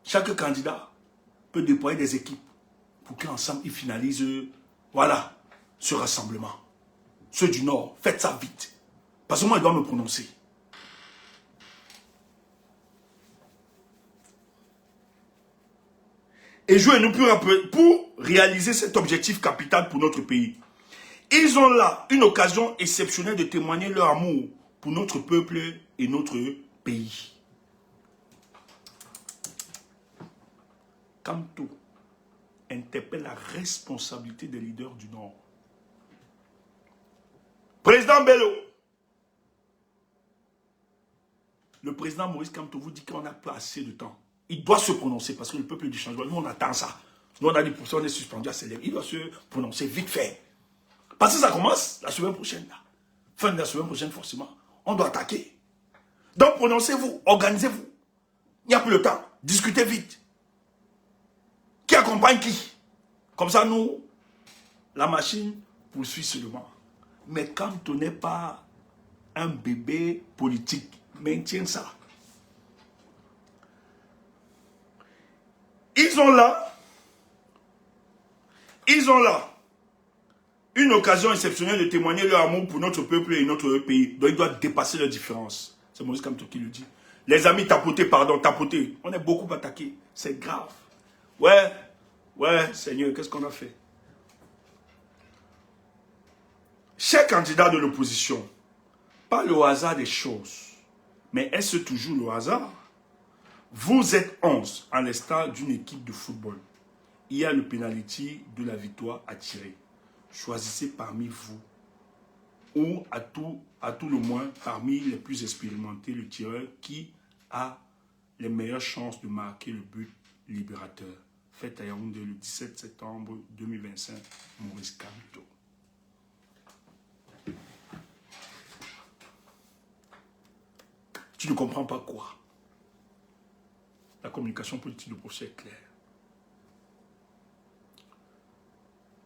Speaker 2: chaque candidat peut déployer des équipes pour qu'ensemble ils finalisent, voilà, ce rassemblement. Ceux du Nord, faites ça vite. Parce que moi, je dois me prononcer. Et jouez-nous pour réaliser cet objectif capital pour notre pays. Ils ont là une occasion exceptionnelle de témoigner leur amour pour notre peuple et notre pays. Kamto interpelle la responsabilité des leaders du Nord. Président Bello, le président Maurice Kamto vous dit qu'on n'a pas assez de temps. Il doit se prononcer parce que le peuple du changement, nous on attend ça. Nous on a dit pour ça on est suspendu à s'élever. Il doit se prononcer vite fait. Parce que ça commence la semaine prochaine. Là. Fin de la semaine prochaine forcément. On doit attaquer. Donc prononcez-vous, organisez-vous. Il n'y a plus le temps. Discutez vite. Qui accompagne qui? Comme ça nous, la machine poursuit seulement. Mais quand on n'est pas un bébé politique, maintiens ça. Ils ont là une occasion exceptionnelle de témoigner leur amour pour notre peuple et notre pays. Donc ils doivent dépasser leurs différences. C'est Maurice Kamto qui le dit. Les amis, tapotez, pardon, tapotez. On est beaucoup attaqués. C'est grave. Ouais, Seigneur, qu'est-ce qu'on a fait? Chers candidats de l'opposition, pas le hasard des choses, mais est-ce toujours le hasard? Vous êtes 11 à l'instar d'une équipe de football. Il y a le penalty de la victoire à tirer. Choisissez parmi vous, ou à tout le moins parmi les plus expérimentés, le tireur qui a les meilleures chances de marquer le but libérateur. Faites à Yaoundé le 17 septembre 2025, Maurice Kamto. Tu ne comprends pas quoi? La communication politique du professeur est claire.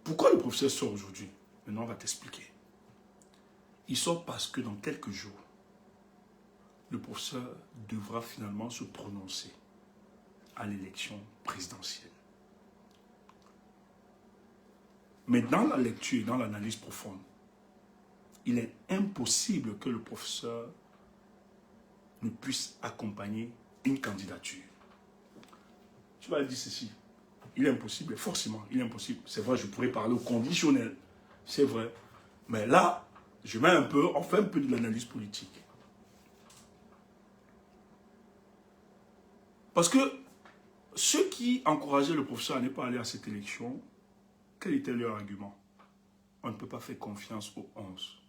Speaker 2: Pourquoi le professeur sort aujourd'hui? Maintenant, on va t'expliquer. Il sort parce que dans quelques jours, le professeur devra finalement se prononcer à l'élection présidentielle. Mais dans la lecture et dans l'analyse profonde, il est impossible que le professeur ne puisse accompagner une candidature. Tu vas dire ceci. Il est impossible, forcément, il est impossible. C'est vrai, je pourrais parler au conditionnel. C'est vrai. Mais là, on fait un peu de l'analyse politique. Parce que ceux qui encourageaient le professeur à ne pas aller à cette élection, quel était leur argument? On ne peut pas faire confiance aux 11.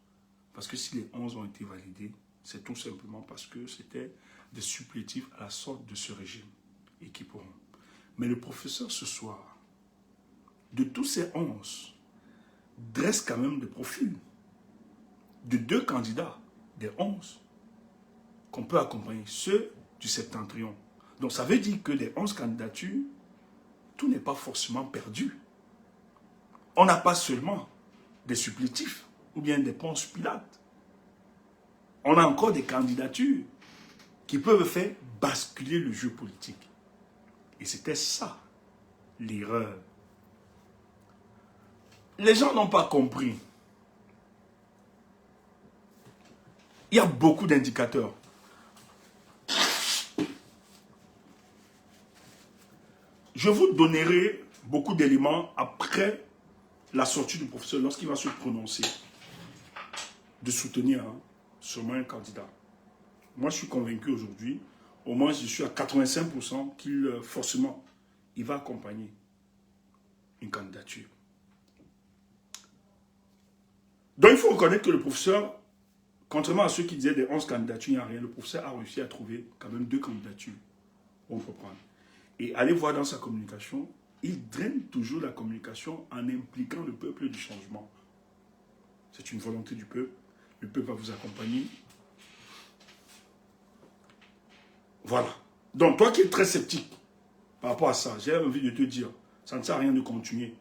Speaker 2: Parce que si les 11 ont été validés, c'est tout simplement parce que c'était des supplétifs à la sorte de ce régime et qui pourront. Mais le professeur ce soir, de tous ces 11, dresse quand même des profils de 2 candidats, des 11, qu'on peut accompagner, ceux du septentrion. Donc ça veut dire que des 11 candidatures, tout n'est pas forcément perdu. On n'a pas seulement des supplétifs ou bien des Ponce Pilate. On a encore des candidatures qui peuvent faire basculer le jeu politique. Et c'était ça, l'erreur. Les gens n'ont pas compris. Il y a beaucoup d'indicateurs. Je vous donnerai beaucoup d'éléments après la sortie du professeur lorsqu'il va se prononcer.
Speaker 1: de soutenir sûrement un candidat. Moi, je suis convaincu aujourd'hui, au moins je suis à 85% qu'il, forcément, il va accompagner une candidature. Donc, il faut reconnaître que le professeur, contrairement à ceux qui disaient des 11 candidatures, il n'y a rien, le professeur a réussi à trouver quand même 2 candidatures. On peut prendre. Et allez voir dans sa communication, il draine toujours la communication en impliquant le peuple du changement. C'est une volonté du peuple. Le peuple va vous accompagner. Voilà. Donc, toi qui es très sceptique par rapport à ça, j'ai envie de te dire, ça ne sert à rien de continuer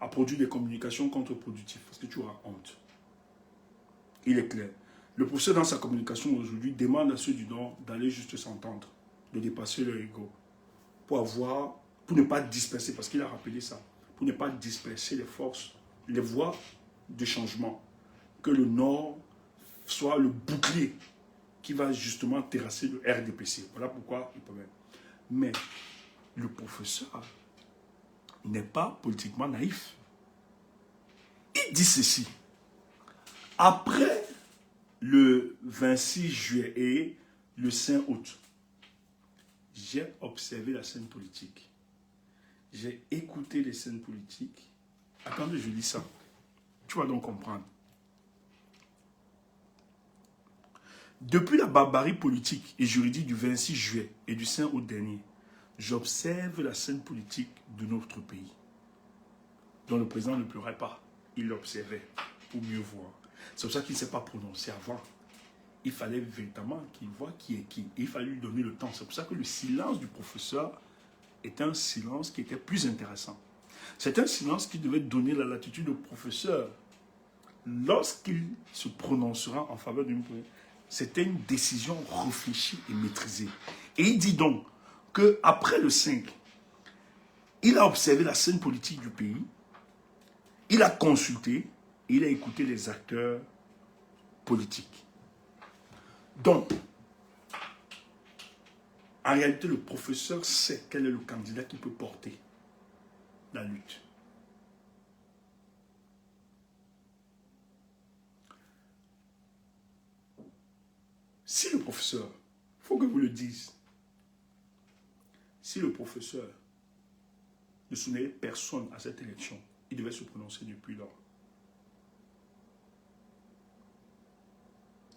Speaker 1: à produire des communications contre-productives parce que tu auras honte. Il est clair. Le professeur, dans sa communication aujourd'hui, demande à ceux du Nord d'aller juste s'entendre, de dépasser leur ego, pour ne pas disperser, parce qu'il a rappelé ça, pour ne pas disperser les forces, les voies de changement. Que le Nord soit le bouclier qui va justement terrasser le RDPC. Voilà pourquoi il peut même. Mais le professeur n'est pas politiquement naïf. Il dit ceci. Après le 26 juillet et le 5 août, j'ai observé la scène politique. J'ai écouté les scènes politiques. Attendez, je dis ça. Tu vas donc comprendre. Depuis la barbarie politique et juridique du 26 juillet et du 5 août dernier, j'observe la scène politique de notre pays, dont le président ne pleurait pas. Il l'observait pour mieux voir. C'est pour ça qu'il ne s'est pas prononcé avant. Il fallait véritablement qu'il voit qui est qui. Il fallait lui donner le temps. C'est pour ça que le silence du professeur est un silence qui était plus intéressant. C'est un silence qui devait donner la latitude au professeur lorsqu'il se prononcera en faveur d'une politique. C'était une décision réfléchie et maîtrisée. Et il dit donc qu'après le 5, il a observé la scène politique du pays, il a consulté, et il a écouté les acteurs politiques. Donc, en réalité, le professeur sait quel est le candidat qui peut porter la lutte. Si le professeur, il faut que vous le disiez, si le professeur ne soumettait personne à cette élection, il devait se prononcer depuis lors.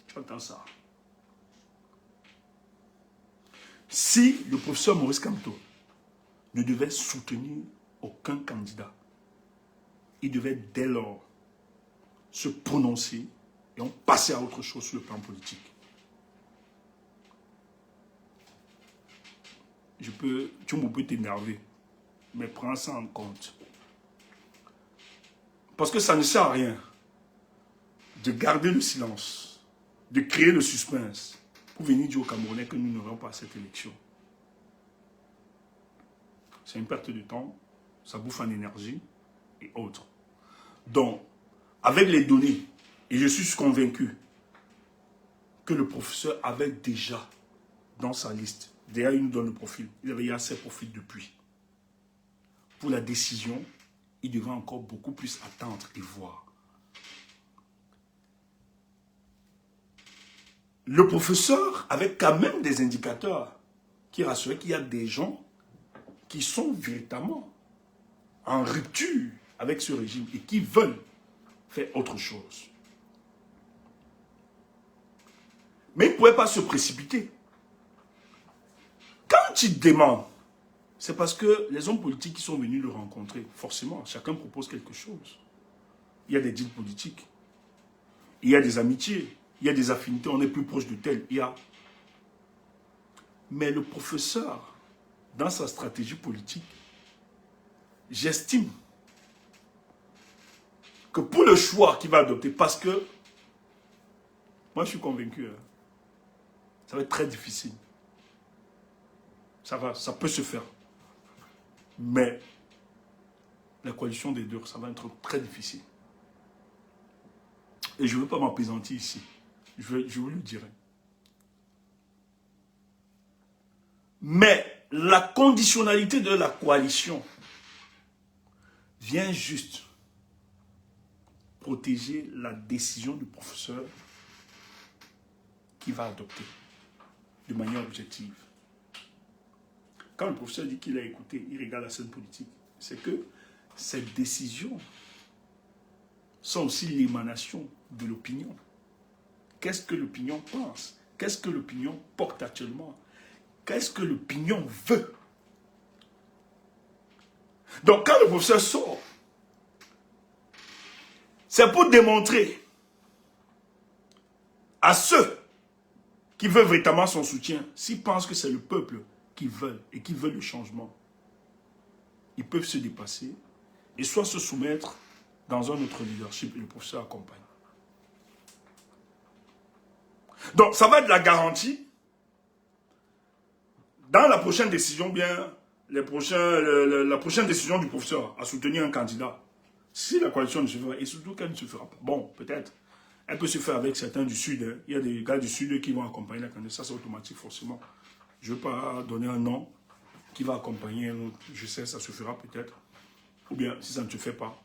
Speaker 1: Tu entends ça? Si le professeur Maurice Kamto ne devait soutenir aucun candidat, il devait dès lors se prononcer et on passait à autre chose sur le plan politique. Tu peux t'énerver, mais prends ça en compte. Parce que ça ne sert à rien de garder le silence, de créer le suspense pour venir dire aux Camerounais que nous n'aurons pas cette élection. C'est une perte de temps, ça bouffe en énergie et autres. Donc, avec les données, et je suis convaincu que le professeur avait déjà dans sa liste, déjà il nous donne le profil, il avait assez profil depuis. Pour la décision, il devait encore beaucoup plus attendre et voir. Le professeur avait quand même des indicateurs qui rassuraient qu'il y a des gens qui sont véritablement en rupture avec ce régime et qui veulent faire autre chose. Mais il ne pouvait pas se précipiter. Quand il demande, c'est parce que les hommes politiques qui sont venus le rencontrer, forcément, chacun propose quelque chose. Il y a des deals politiques, il y a des amitiés, il y a des affinités, on est plus proche de tel, il y a. Mais le professeur, dans sa stratégie politique, j'estime que pour le choix qu'il va adopter, parce que moi je suis convaincu, ça va être très difficile. Ça peut se faire. Mais la coalition des deux, ça va être très difficile. Et je ne veux pas m'apaisantir ici. Je vous le dirai. Mais la conditionnalité de la coalition vient juste protéger la décision du professeur qu'il va adopter de manière objective. Quand le professeur dit qu'il a écouté, il regarde la scène politique, c'est que ces décisions sont aussi l'émanation de l'opinion. Qu'est-ce que l'opinion pense? Qu'est-ce que l'opinion porte actuellement? Qu'est-ce que l'opinion veut? Donc quand le professeur sort, c'est pour démontrer à ceux qui veulent véritablement son soutien, s'ils pensent que c'est le peuple qui veut et qui veut le changement, ils peuvent se dépasser et soit se soumettre dans un autre leadership et le professeur accompagne. Donc ça va être la garantie dans la prochaine décision, bien la prochaine décision du professeur à soutenir un candidat. Si la coalition ne se fera pas, et surtout qu'elle ne se fera pas, bon, peut-être, elle peut se faire avec certains du Sud. Hein. Il y a des gars du Sud qui vont accompagner la candidate. Ça, c'est automatique, forcément. Je ne veux pas donner un nom qui va accompagner un autre. Je sais, ça se fera peut-être. Ou bien, si ça ne se fait pas,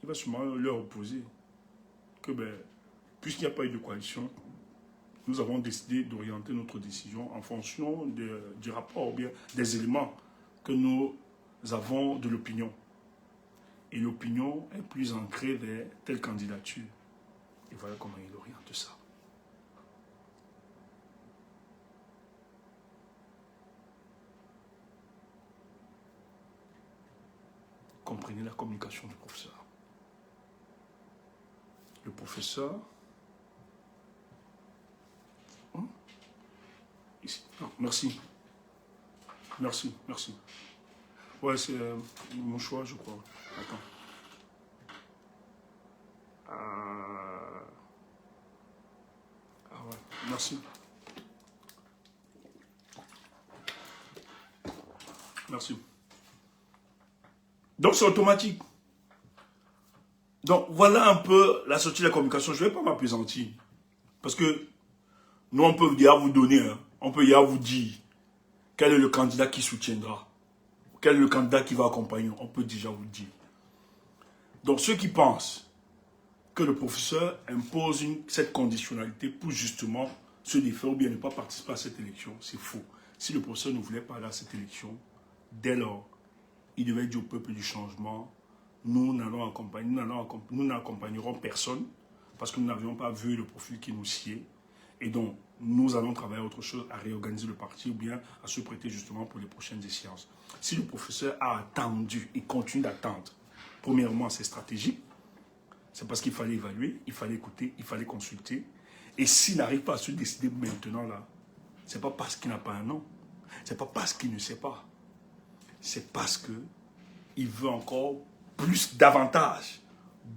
Speaker 1: il va sûrement leur opposer que, ben, puisqu'il n'y a pas eu de coalition, nous avons décidé d'orienter notre décision en fonction du rapport ou bien des éléments que nous avons de l'opinion. Et l'opinion est plus ancrée vers telle candidature. Et voilà comment il oriente ça. Comprenez la communication du professeur. Le professeur... Ici. Non, merci. Merci, merci. Ouais, c'est mon choix, je crois. Attends. Ah ouais, merci. Merci. Donc c'est automatique. Donc voilà un peu la sortie de la communication. Je ne vais pas m'appesantir. Parce que nous, on peut déjà vous donner, hein, on peut déjà vous dire quel est le candidat qui soutiendra. Quel est le candidat qui va accompagner. On peut déjà vous le dire. Donc ceux qui pensent que le professeur impose cette conditionnalité pour justement se défaire ou bien ne pas participer à cette élection, c'est faux. Si le professeur ne voulait pas aller à cette élection, dès lors, il devait dire au peuple du changement, nous n'accompagnerons personne parce que nous n'avions pas vu le profil qui nous sied. Et donc, nous allons travailler à autre chose, à réorganiser le parti ou bien à se prêter justement pour les prochaines échéances. Si le professeur a attendu et continue d'attendre, premièrement, c'est stratégique. C'est parce qu'il fallait évaluer, il fallait écouter, il fallait consulter. Et s'il n'arrive pas à se décider maintenant là, c'est pas parce qu'il n'a pas un nom. C'est pas parce qu'il ne sait pas. C'est parce qu'il veut encore plus, davantage,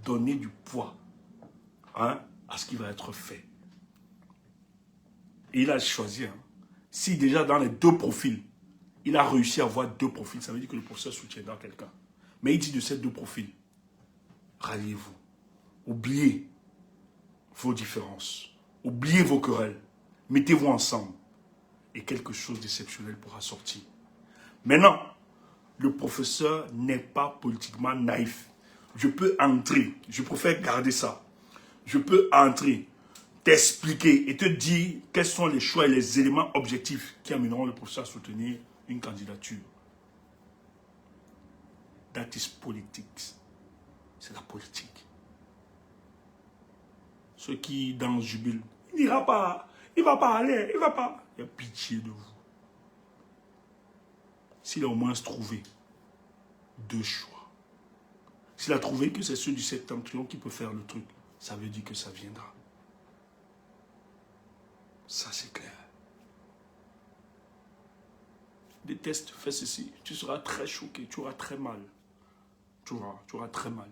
Speaker 1: donner du poids, hein, à ce qui va être fait. Et il a choisi. Hein. Si déjà dans les deux profils, il a réussi à avoir deux profils, ça veut dire que le professeur soutiendra quelqu'un. Mais il dit de ces deux profils, ralliez-vous. Oubliez vos différences. Oubliez vos querelles. Mettez-vous ensemble. Et quelque chose d'exceptionnel pourra sortir. Maintenant, le professeur n'est pas politiquement naïf. Je peux entrer, je préfère garder ça. Je peux entrer, t'expliquer et te dire quels sont les choix et les éléments objectifs qui amèneront le professeur à soutenir une candidature. That is politics. C'est la politique. Ceux qui dansent jubilent, il n'ira pas, il ne va pas aller, il ne va pas. Il y a pitié de vous. S'il a au moins trouvé deux choix, s'il a trouvé que c'est ceux du septentrion qui peut faire le truc, ça veut dire que ça viendra. Ça, c'est clair. Déteste, fais ceci, tu seras très choqué, tu auras très mal. Tu auras très mal.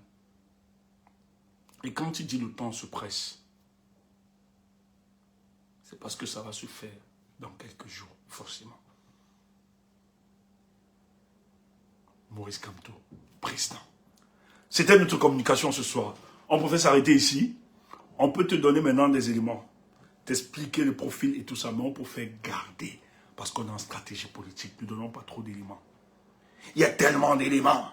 Speaker 1: Et quand il dit le temps se presse, c'est parce que ça va se faire dans quelques jours, forcément. Maurice Kamto, président. C'était notre communication ce soir. On pouvait s'arrêter ici. On peut te donner maintenant des éléments, t'expliquer le profil et tout ça, mais on peut faire garder, parce qu'on est en stratégie politique, nous ne donnons pas trop d'éléments. Il y a tellement d'éléments.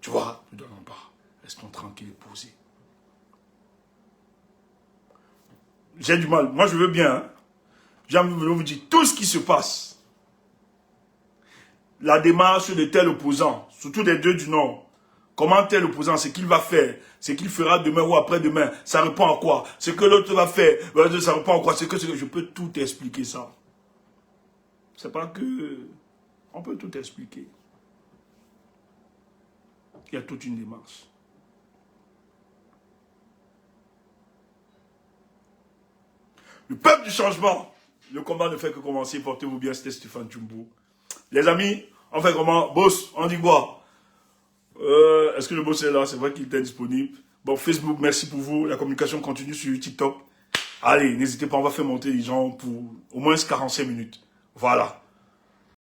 Speaker 1: Tu vois, nous ne donnons pas. Restons tranquilles et posés.
Speaker 2: j'ai du mal. Moi, je veux bien. Hein. J'ai envie de vous dire tout ce qui se passe. La démarche de tel opposant, surtout des deux du Nord. Comment tel opposant, ce qu'il va faire, ce qu'il fera demain ou après-demain, ça répond à quoi? Ce que l'autre va faire, ça répond à quoi? Ce que je peux tout expliquer ça. C'est pas que... On peut tout expliquer. Il y a toute une démarche. Le peuple du changement, le combat ne fait que commencer. Portez-vous bien, c'était Stéphane Tchoumbou. Les amis, on fait comment? Boss, on dit quoi? Est-ce que le boss est là? C'est vrai qu'il était disponible. Bon, Facebook, merci pour vous. La communication continue sur TikTok. Allez, n'hésitez pas, on va faire monter les gens pour au moins 45 minutes. Voilà.